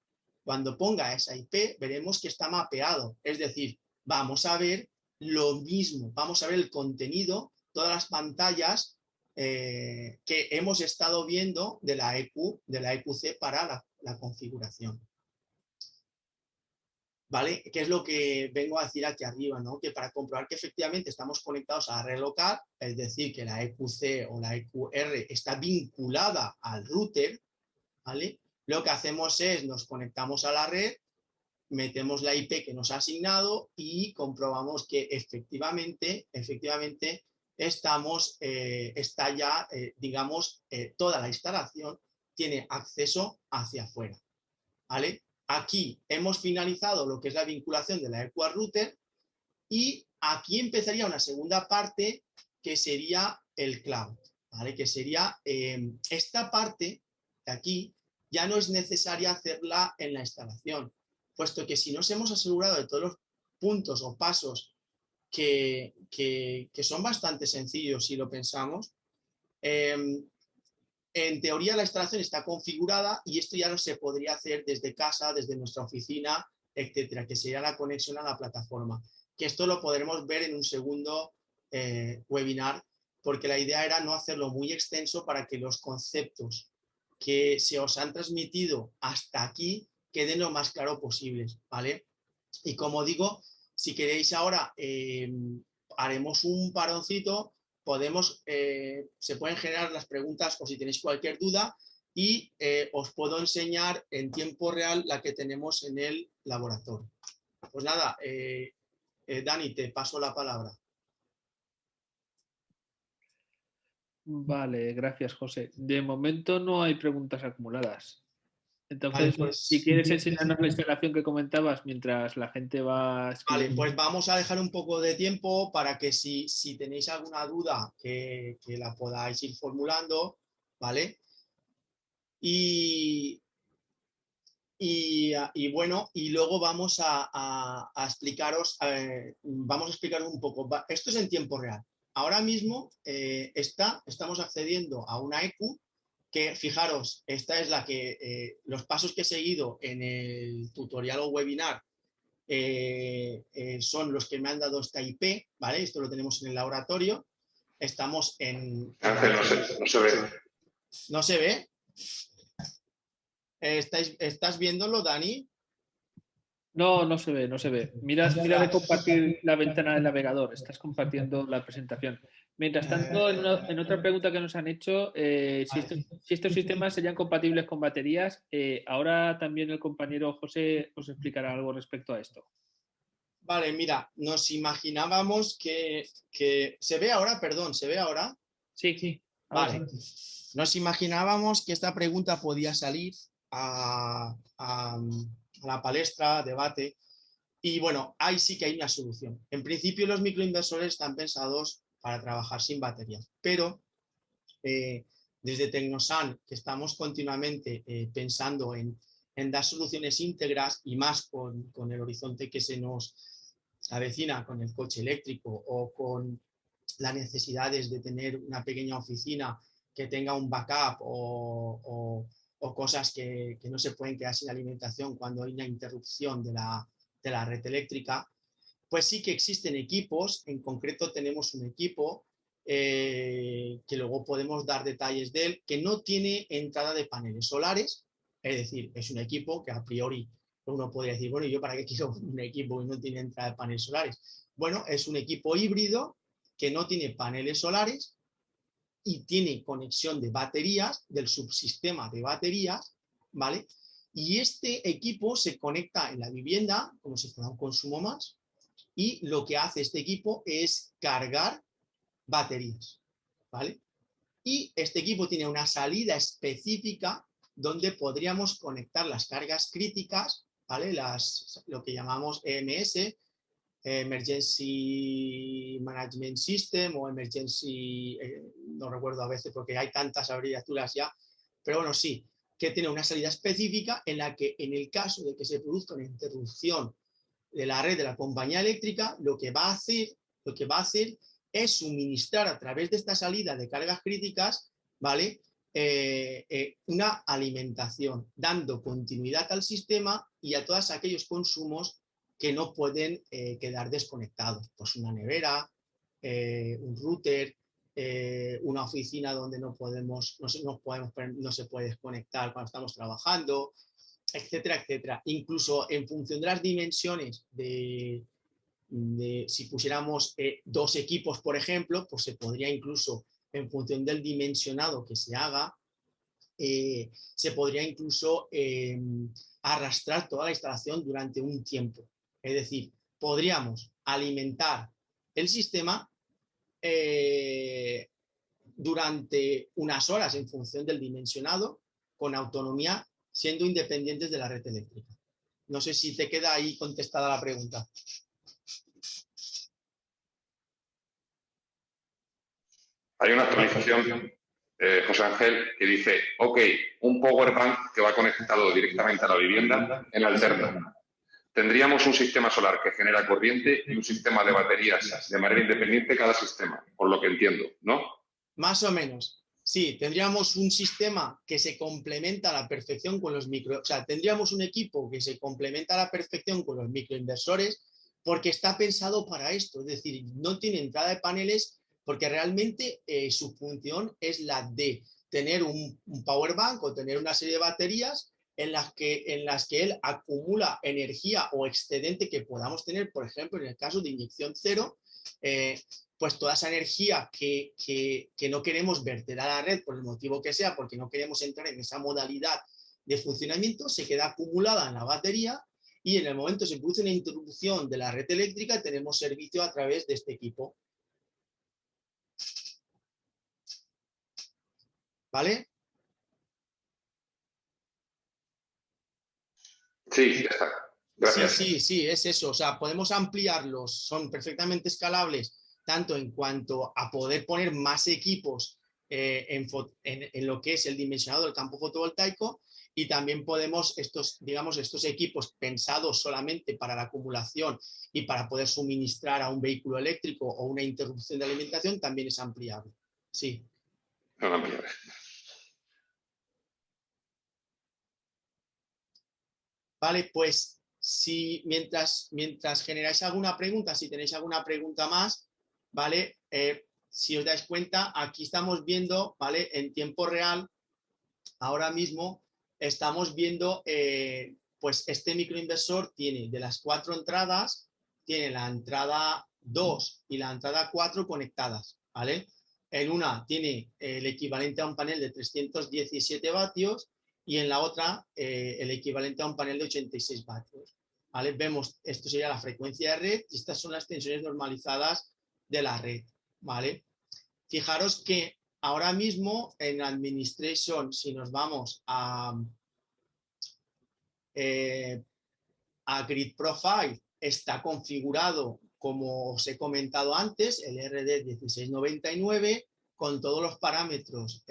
Speaker 3: Cuando ponga esa IP, veremos que está mapeado. Es decir, vamos a ver lo mismo, vamos a ver el contenido, todas las pantallas que hemos estado viendo de la EQC para la configuración. ¿Vale? ¿Qué es lo que vengo a decir aquí arriba? ¿No? Que para comprobar que efectivamente estamos conectados a la red local, es decir, que la EQC o la EQR está vinculada al router, ¿vale? Lo que hacemos es nos conectamos a la red, metemos la IP que nos ha asignado y comprobamos que efectivamente está ya, digamos, toda la instalación tiene acceso hacia afuera, ¿vale? Aquí hemos finalizado lo que es la vinculación de la EQ al router y aquí empezaría una segunda parte que sería el cloud, ¿vale? Que sería esta parte de aquí ya no es necesaria hacerla en la instalación, puesto que si nos hemos asegurado de todos los puntos o pasos que son bastante sencillos si lo pensamos, en teoría la instalación está configurada y esto ya no se podría hacer desde casa, desde nuestra oficina, etcétera, que sería la conexión a la plataforma. Que esto lo podremos ver en un segundo webinar, porque la idea era no hacerlo muy extenso para que los conceptos que se os han transmitido hasta aquí queden lo más claro posibles, ¿vale? Y como digo, si queréis ahora haremos un paroncito, se pueden generar las preguntas o si tenéis cualquier duda y os puedo enseñar en tiempo real la que tenemos en el laboratorio. Pues nada, Dani, te paso la palabra.
Speaker 1: Vale, gracias, José. De momento no hay preguntas acumuladas. Entonces,
Speaker 3: Vale, pues,
Speaker 1: si quieres enseñarnos la instalación que comentabas mientras la gente va escribiendo.
Speaker 3: Vale, pues vamos a dejar un poco de tiempo para que si tenéis alguna duda que la podáis ir formulando, ¿vale? Y bueno, y luego vamos a explicaros, vamos a explicaros un poco. Esto es en tiempo real. Ahora mismo estamos accediendo a una EQ que, fijaros, esta es la que los pasos que he seguido en el tutorial o webinar son los que me han dado esta IP, ¿vale? Esto lo tenemos en el laboratorio. Estamos en...
Speaker 2: Ángel, no se ve.
Speaker 3: ¿No se ve? ¿Estás viéndolo, Dani?
Speaker 1: No, no se ve, no se ve. Mira de compartir la ventana del navegador. Estás compartiendo la presentación. Mientras tanto, en otra pregunta que nos han hecho, si estos sistemas serían compatibles con baterías, ahora también el compañero José os explicará algo respecto a esto.
Speaker 3: Vale, mira, nos imaginábamos que... ¿Se ve ahora? Perdón, ¿se ve ahora?
Speaker 1: Sí.
Speaker 3: Vale. Sí. Nos imaginábamos que esta pregunta podía salir a la palestra, debate, y bueno, ahí sí que hay una solución. En principio los microinversores están pensados para trabajar sin baterías, pero desde Tecnosan, que estamos continuamente pensando en dar soluciones íntegras y más con el horizonte que se nos avecina con el coche eléctrico o con las necesidades de tener una pequeña oficina que tenga un backup o cosas que no se pueden quedar sin alimentación cuando hay una interrupción de la red eléctrica, pues sí que existen equipos. En concreto tenemos un equipo que luego podemos dar detalles de él, que no tiene entrada de paneles solares, es decir, es un equipo que a priori uno podría decir, bueno, ¿yo para qué quiero un equipo que no tiene entrada de paneles solares? Bueno, es un equipo híbrido que no tiene paneles solares y tiene conexión de baterías, del subsistema de baterías, ¿vale? Y este equipo se conecta en la vivienda como si fuera un consumo más y lo que hace este equipo es cargar baterías, ¿vale? Y este equipo tiene una salida específica donde podríamos conectar las cargas críticas, ¿vale? Lo que llamamos EMS, Emergency Management System o Emergency, no recuerdo a veces porque hay tantas abreviaturas ya, pero bueno, sí, que tiene una salida específica en la que en el caso de que se produzca una interrupción de la red de la compañía eléctrica, lo que va a hacer es suministrar a través de esta salida de cargas críticas, ¿vale? Una alimentación, dando continuidad al sistema y a todos aquellos consumos que no pueden quedar desconectados. Pues una nevera, un router, una oficina donde no se puede desconectar cuando estamos trabajando, etcétera, etcétera. Incluso en función de las dimensiones si pusiéramos 2 equipos, por ejemplo, pues se podría incluso, en función del dimensionado que se haga, se podría incluso arrastrar toda la instalación durante un tiempo. Es decir, podríamos alimentar el sistema durante unas horas en función del dimensionado, con autonomía, siendo independientes de la red eléctrica. No sé si te queda ahí contestada la pregunta.
Speaker 2: Hay una actualización, José Ángel, que dice, ok, un power bank que va conectado directamente a la vivienda en alterno. Tendríamos un sistema solar que genera corriente y un sistema de baterías de manera independiente cada sistema, por lo que entiendo, ¿no?
Speaker 3: Más o menos. Sí, tendríamos un sistema que se complementa a la perfección con los o sea, tendríamos un equipo que se complementa a la perfección con los microinversores porque está pensado para esto, es decir, no tiene entrada de paneles porque realmente su función es la de tener un power bank o tener una serie de baterías en las que él acumula energía o excedente que podamos tener, por ejemplo, en el caso de inyección cero, pues toda esa energía que no queremos verter a la red por el motivo que sea, porque no queremos entrar en esa modalidad de funcionamiento, se queda acumulada en la batería y en el momento se produce una interrupción de la red eléctrica, tenemos servicio a través de este equipo. ¿Vale?
Speaker 2: Sí, ya está. Gracias.
Speaker 3: Sí, es eso. O sea, podemos ampliarlos, son perfectamente escalables, tanto en cuanto a poder poner más equipos en lo que es el dimensionado del campo fotovoltaico, y también podemos, digamos, estos equipos pensados solamente para la acumulación y para poder suministrar a un vehículo eléctrico o una interrupción de alimentación, también es ampliable. Sí.
Speaker 2: Son ampliables.
Speaker 3: Vale, pues si mientras generáis alguna pregunta, si tenéis alguna pregunta más, ¿vale? Si os dais cuenta, aquí estamos viendo, ¿vale? En tiempo real, ahora mismo estamos viendo, pues este microinversor tiene de las 4 entradas, tiene la entrada 2 y la entrada 4 conectadas, ¿vale? En una tiene el equivalente a un panel de 317 vatios y en la otra el equivalente a un panel de 86 vatios. ¿Vale? Vemos, esto sería la frecuencia de red y estas son las tensiones normalizadas de la red. ¿Vale? Fijaros que ahora mismo en Administration, si nos vamos a Grid Profile, está configurado, como os he comentado antes, el RD 1699 con todos los parámetros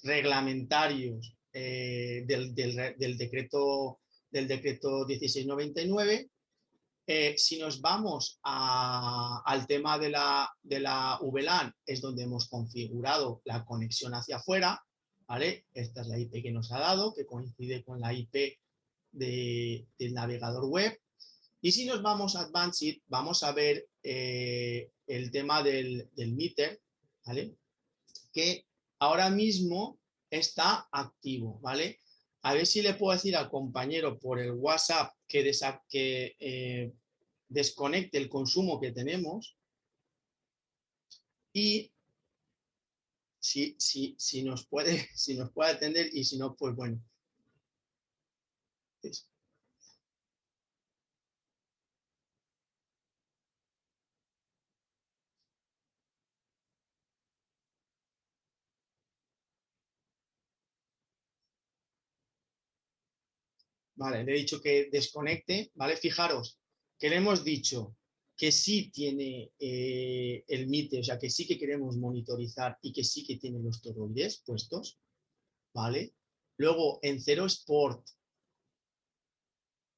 Speaker 3: reglamentarios del decreto 1699. Si nos vamos al tema de la VLAN, es donde hemos configurado la conexión hacia afuera, ¿vale? Esta es la IP que nos ha dado, que coincide con la IP del navegador web. Y si nos vamos a Advanced, vamos a ver el tema del meter, ¿vale? Que ahora mismo está activo, ¿vale? A ver si le puedo decir al compañero por el WhatsApp que desconecte el consumo que tenemos y si nos puede atender, y si no, pues bueno. Vale, le he dicho que desconecte, ¿vale? Fijaros que le hemos dicho que sí tiene el MITE, o sea, que sí que queremos monitorizar y que sí que tiene los toroides puestos, ¿vale? Luego, en Zero Sport,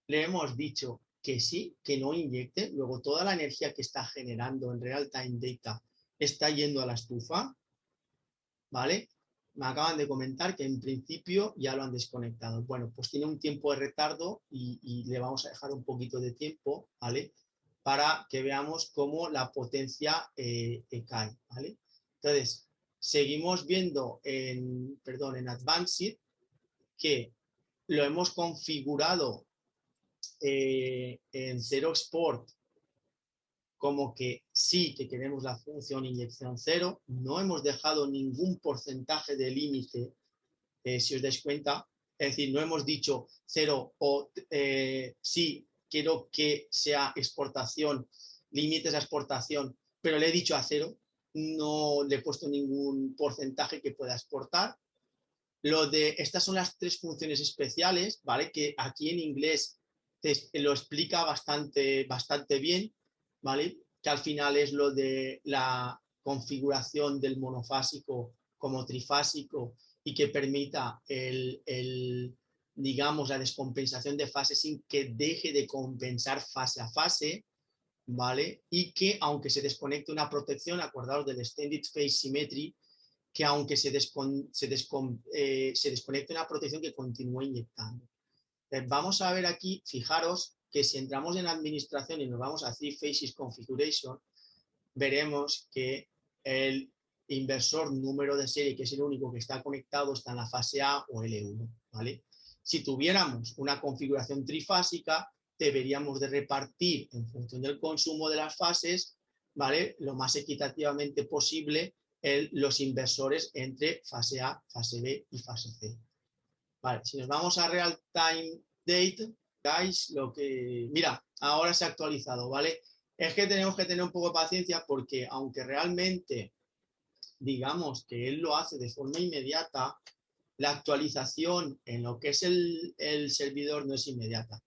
Speaker 3: le hemos dicho que sí, que no inyecte. Luego, toda la energía que está generando en Real Time Data está yendo a la estufa, ¿vale? Me acaban de comentar que en principio ya lo han desconectado. Bueno, pues tiene un tiempo de retardo y le vamos a dejar un poquito de tiempo, ¿vale? Para que veamos cómo la potencia cae, ¿vale? Entonces, seguimos viendo en Advanced que lo hemos configurado en Zero Export como que sí que queremos la función inyección cero, no hemos dejado ningún porcentaje de límite, si os dais cuenta, es decir, no hemos dicho cero o sí, quiero que sea exportación, límites a exportación, pero le he dicho a cero, no le he puesto ningún porcentaje que pueda exportar. Estas son las 3 funciones especiales, ¿vale? Que aquí en inglés lo explica bastante bien, ¿vale? Que al final es lo de la configuración del monofásico como trifásico y que permita digamos, la descompensación de fase sin que deje de compensar fase a fase, ¿vale? Y que aunque se desconecte una protección, acordaos del Extended Phase Symmetry, que aunque se desconecte una protección que continúe inyectando. Vamos a ver aquí, fijaros que si entramos en administración y nos vamos a Three Phases Configuration, veremos que el inversor número de serie, que es el único que está conectado, está en la fase A o L1, ¿vale? Si tuviéramos una configuración trifásica, deberíamos de repartir en función del consumo de las fases, ¿vale? Lo más equitativamente posible los inversores entre fase A, fase B y fase C. Vale, si nos vamos a Real Time Date, guys, mira, ahora se ha actualizado, ¿vale? Es que tenemos que tener un poco de paciencia porque aunque realmente digamos que él lo hace de forma inmediata, la actualización en lo que es el servidor no es inmediata.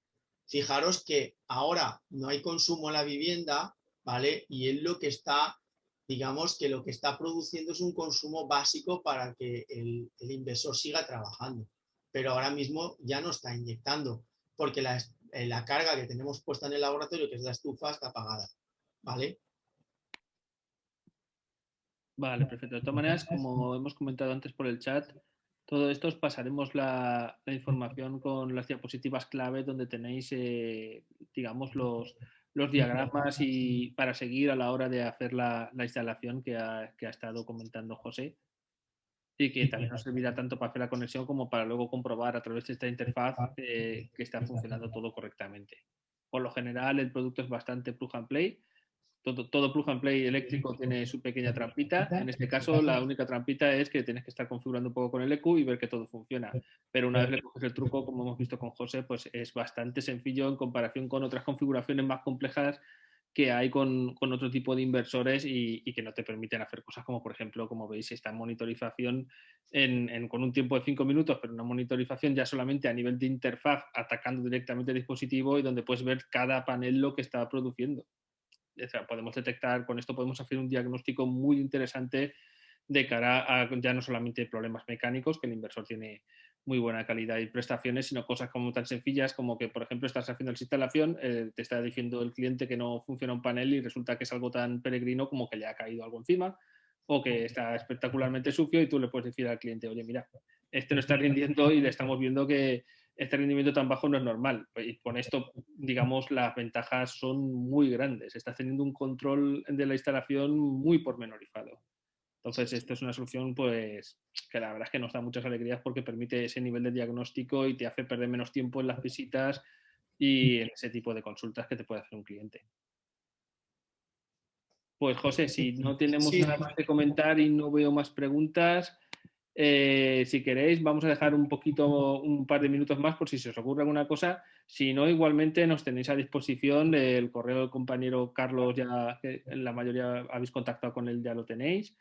Speaker 3: Fijaros que ahora no hay consumo en la vivienda, ¿vale? Y él lo que está, digamos que lo que está produciendo es un consumo básico para que el inversor siga trabajando. Pero ahora mismo ya no está inyectando, porque la carga que tenemos puesta en el laboratorio, que es la estufa, está apagada, ¿vale?
Speaker 1: Vale, perfecto. De todas maneras, como hemos comentado antes por el chat, todo esto os pasaremos la información con las diapositivas clave donde tenéis, digamos, los diagramas y para seguir a la hora de hacer la instalación que ha estado comentando José y que también nos servirá tanto para hacer la conexión como para luego comprobar a través de esta interfaz que está funcionando todo correctamente. Por lo general, el producto es bastante plug and play. Todo plug and play eléctrico tiene su pequeña trampita. En este caso, la única trampita es que tienes que estar configurando un poco con el EQ y ver que todo funciona. Pero una vez le coges el truco, como hemos visto con José, pues es bastante sencillo en comparación con otras configuraciones más complejas que hay con otro tipo de inversores y que no te permiten hacer cosas como, por ejemplo, como veis, esta monitorización con un tiempo de 5 minutos, pero una monitorización ya solamente a nivel de interfaz, atacando directamente el dispositivo y donde puedes ver cada panel lo que está produciendo. O sea, podemos detectar, con esto podemos hacer un diagnóstico muy interesante de cara a ya no solamente problemas mecánicos, que el inversor tiene muy buena calidad y prestaciones, sino cosas como tan sencillas como que, por ejemplo, estás haciendo la instalación, te está diciendo el cliente que no funciona un panel y resulta que es algo tan peregrino como que le ha caído algo encima o que está espectacularmente sucio y tú le puedes decir al cliente, oye, mira, este no está rindiendo y le estamos viendo que este rendimiento tan bajo no es normal. Y con esto, digamos, las ventajas son muy grandes. Estás teniendo un control de la instalación muy pormenorizado. Entonces, esto es una solución pues, que la verdad es que nos da muchas alegrías porque permite ese nivel de diagnóstico y te hace perder menos tiempo en las visitas y en ese tipo de consultas que te puede hacer un cliente. Pues José, si no tenemos
Speaker 3: Sí,
Speaker 1: nada más que comentar y no veo más preguntas, si queréis, vamos a dejar un par de minutos más por si se os ocurre alguna cosa. Si no, igualmente nos tenéis a disposición el correo del compañero Carlos, ya que la mayoría habéis contactado con él, ya lo tenéis.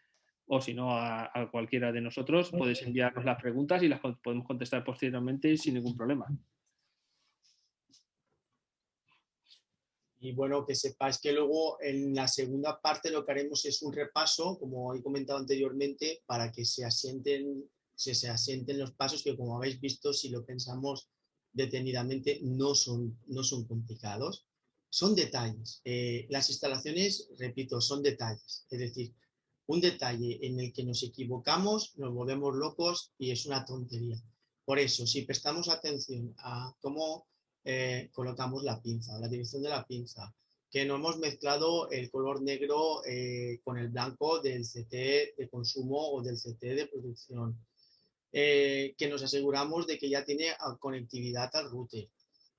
Speaker 1: O si no, a cualquiera de nosotros podéis enviarnos las preguntas y las podemos contestar posteriormente sin ningún problema.
Speaker 3: y bueno, que sepáis que luego en la segunda parte lo que haremos es un repaso, como he comentado anteriormente, para que se asienten los pasos que, como habéis visto, si lo pensamos detenidamente, no son complicados. Son detalles. Las instalaciones, repito, son detalles. Es decir, un detalle en el que nos equivocamos, nos volvemos locos y es una tontería. Por eso, si prestamos atención a cómo colocamos la pinza, la dirección de la pinza, que no hemos mezclado el color negro con el blanco del CT de consumo o del CT de producción, que nos aseguramos de que ya tiene conectividad al router.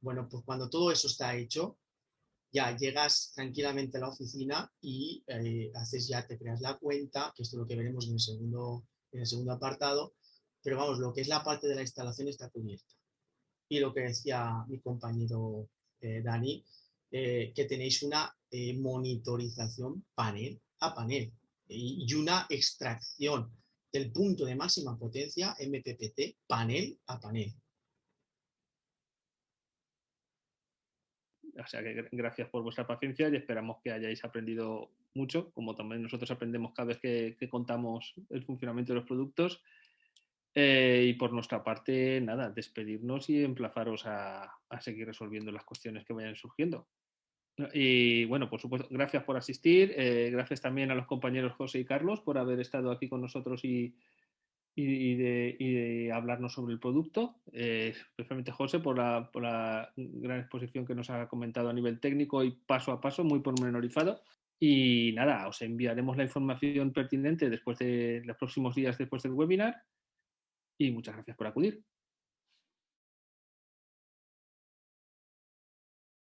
Speaker 3: Bueno, pues cuando todo eso está hecho, ya llegas tranquilamente a la oficina y te creas la cuenta, que esto es lo que veremos en el segundo apartado, pero vamos, lo que es la parte de la instalación está cubierta. Y lo que decía mi compañero Dani, que tenéis una monitorización panel a panel y una extracción del punto de máxima potencia MPPT panel a panel.
Speaker 1: O sea que gracias por vuestra paciencia y esperamos que hayáis aprendido mucho, como también nosotros aprendemos cada vez que contamos el funcionamiento de los productos. Y por nuestra parte, nada, despedirnos y emplazaros a seguir resolviendo las cuestiones que vayan surgiendo. Y bueno, por supuesto, gracias por asistir. Gracias también a los compañeros José y Carlos por haber estado aquí con nosotros y de hablarnos sobre el producto. Especialmente José por la gran exposición que nos ha comentado a nivel técnico y paso a paso, muy pormenorizado. Y nada, os enviaremos la información pertinente después de los próximos días después del webinar. Y muchas gracias por acudir.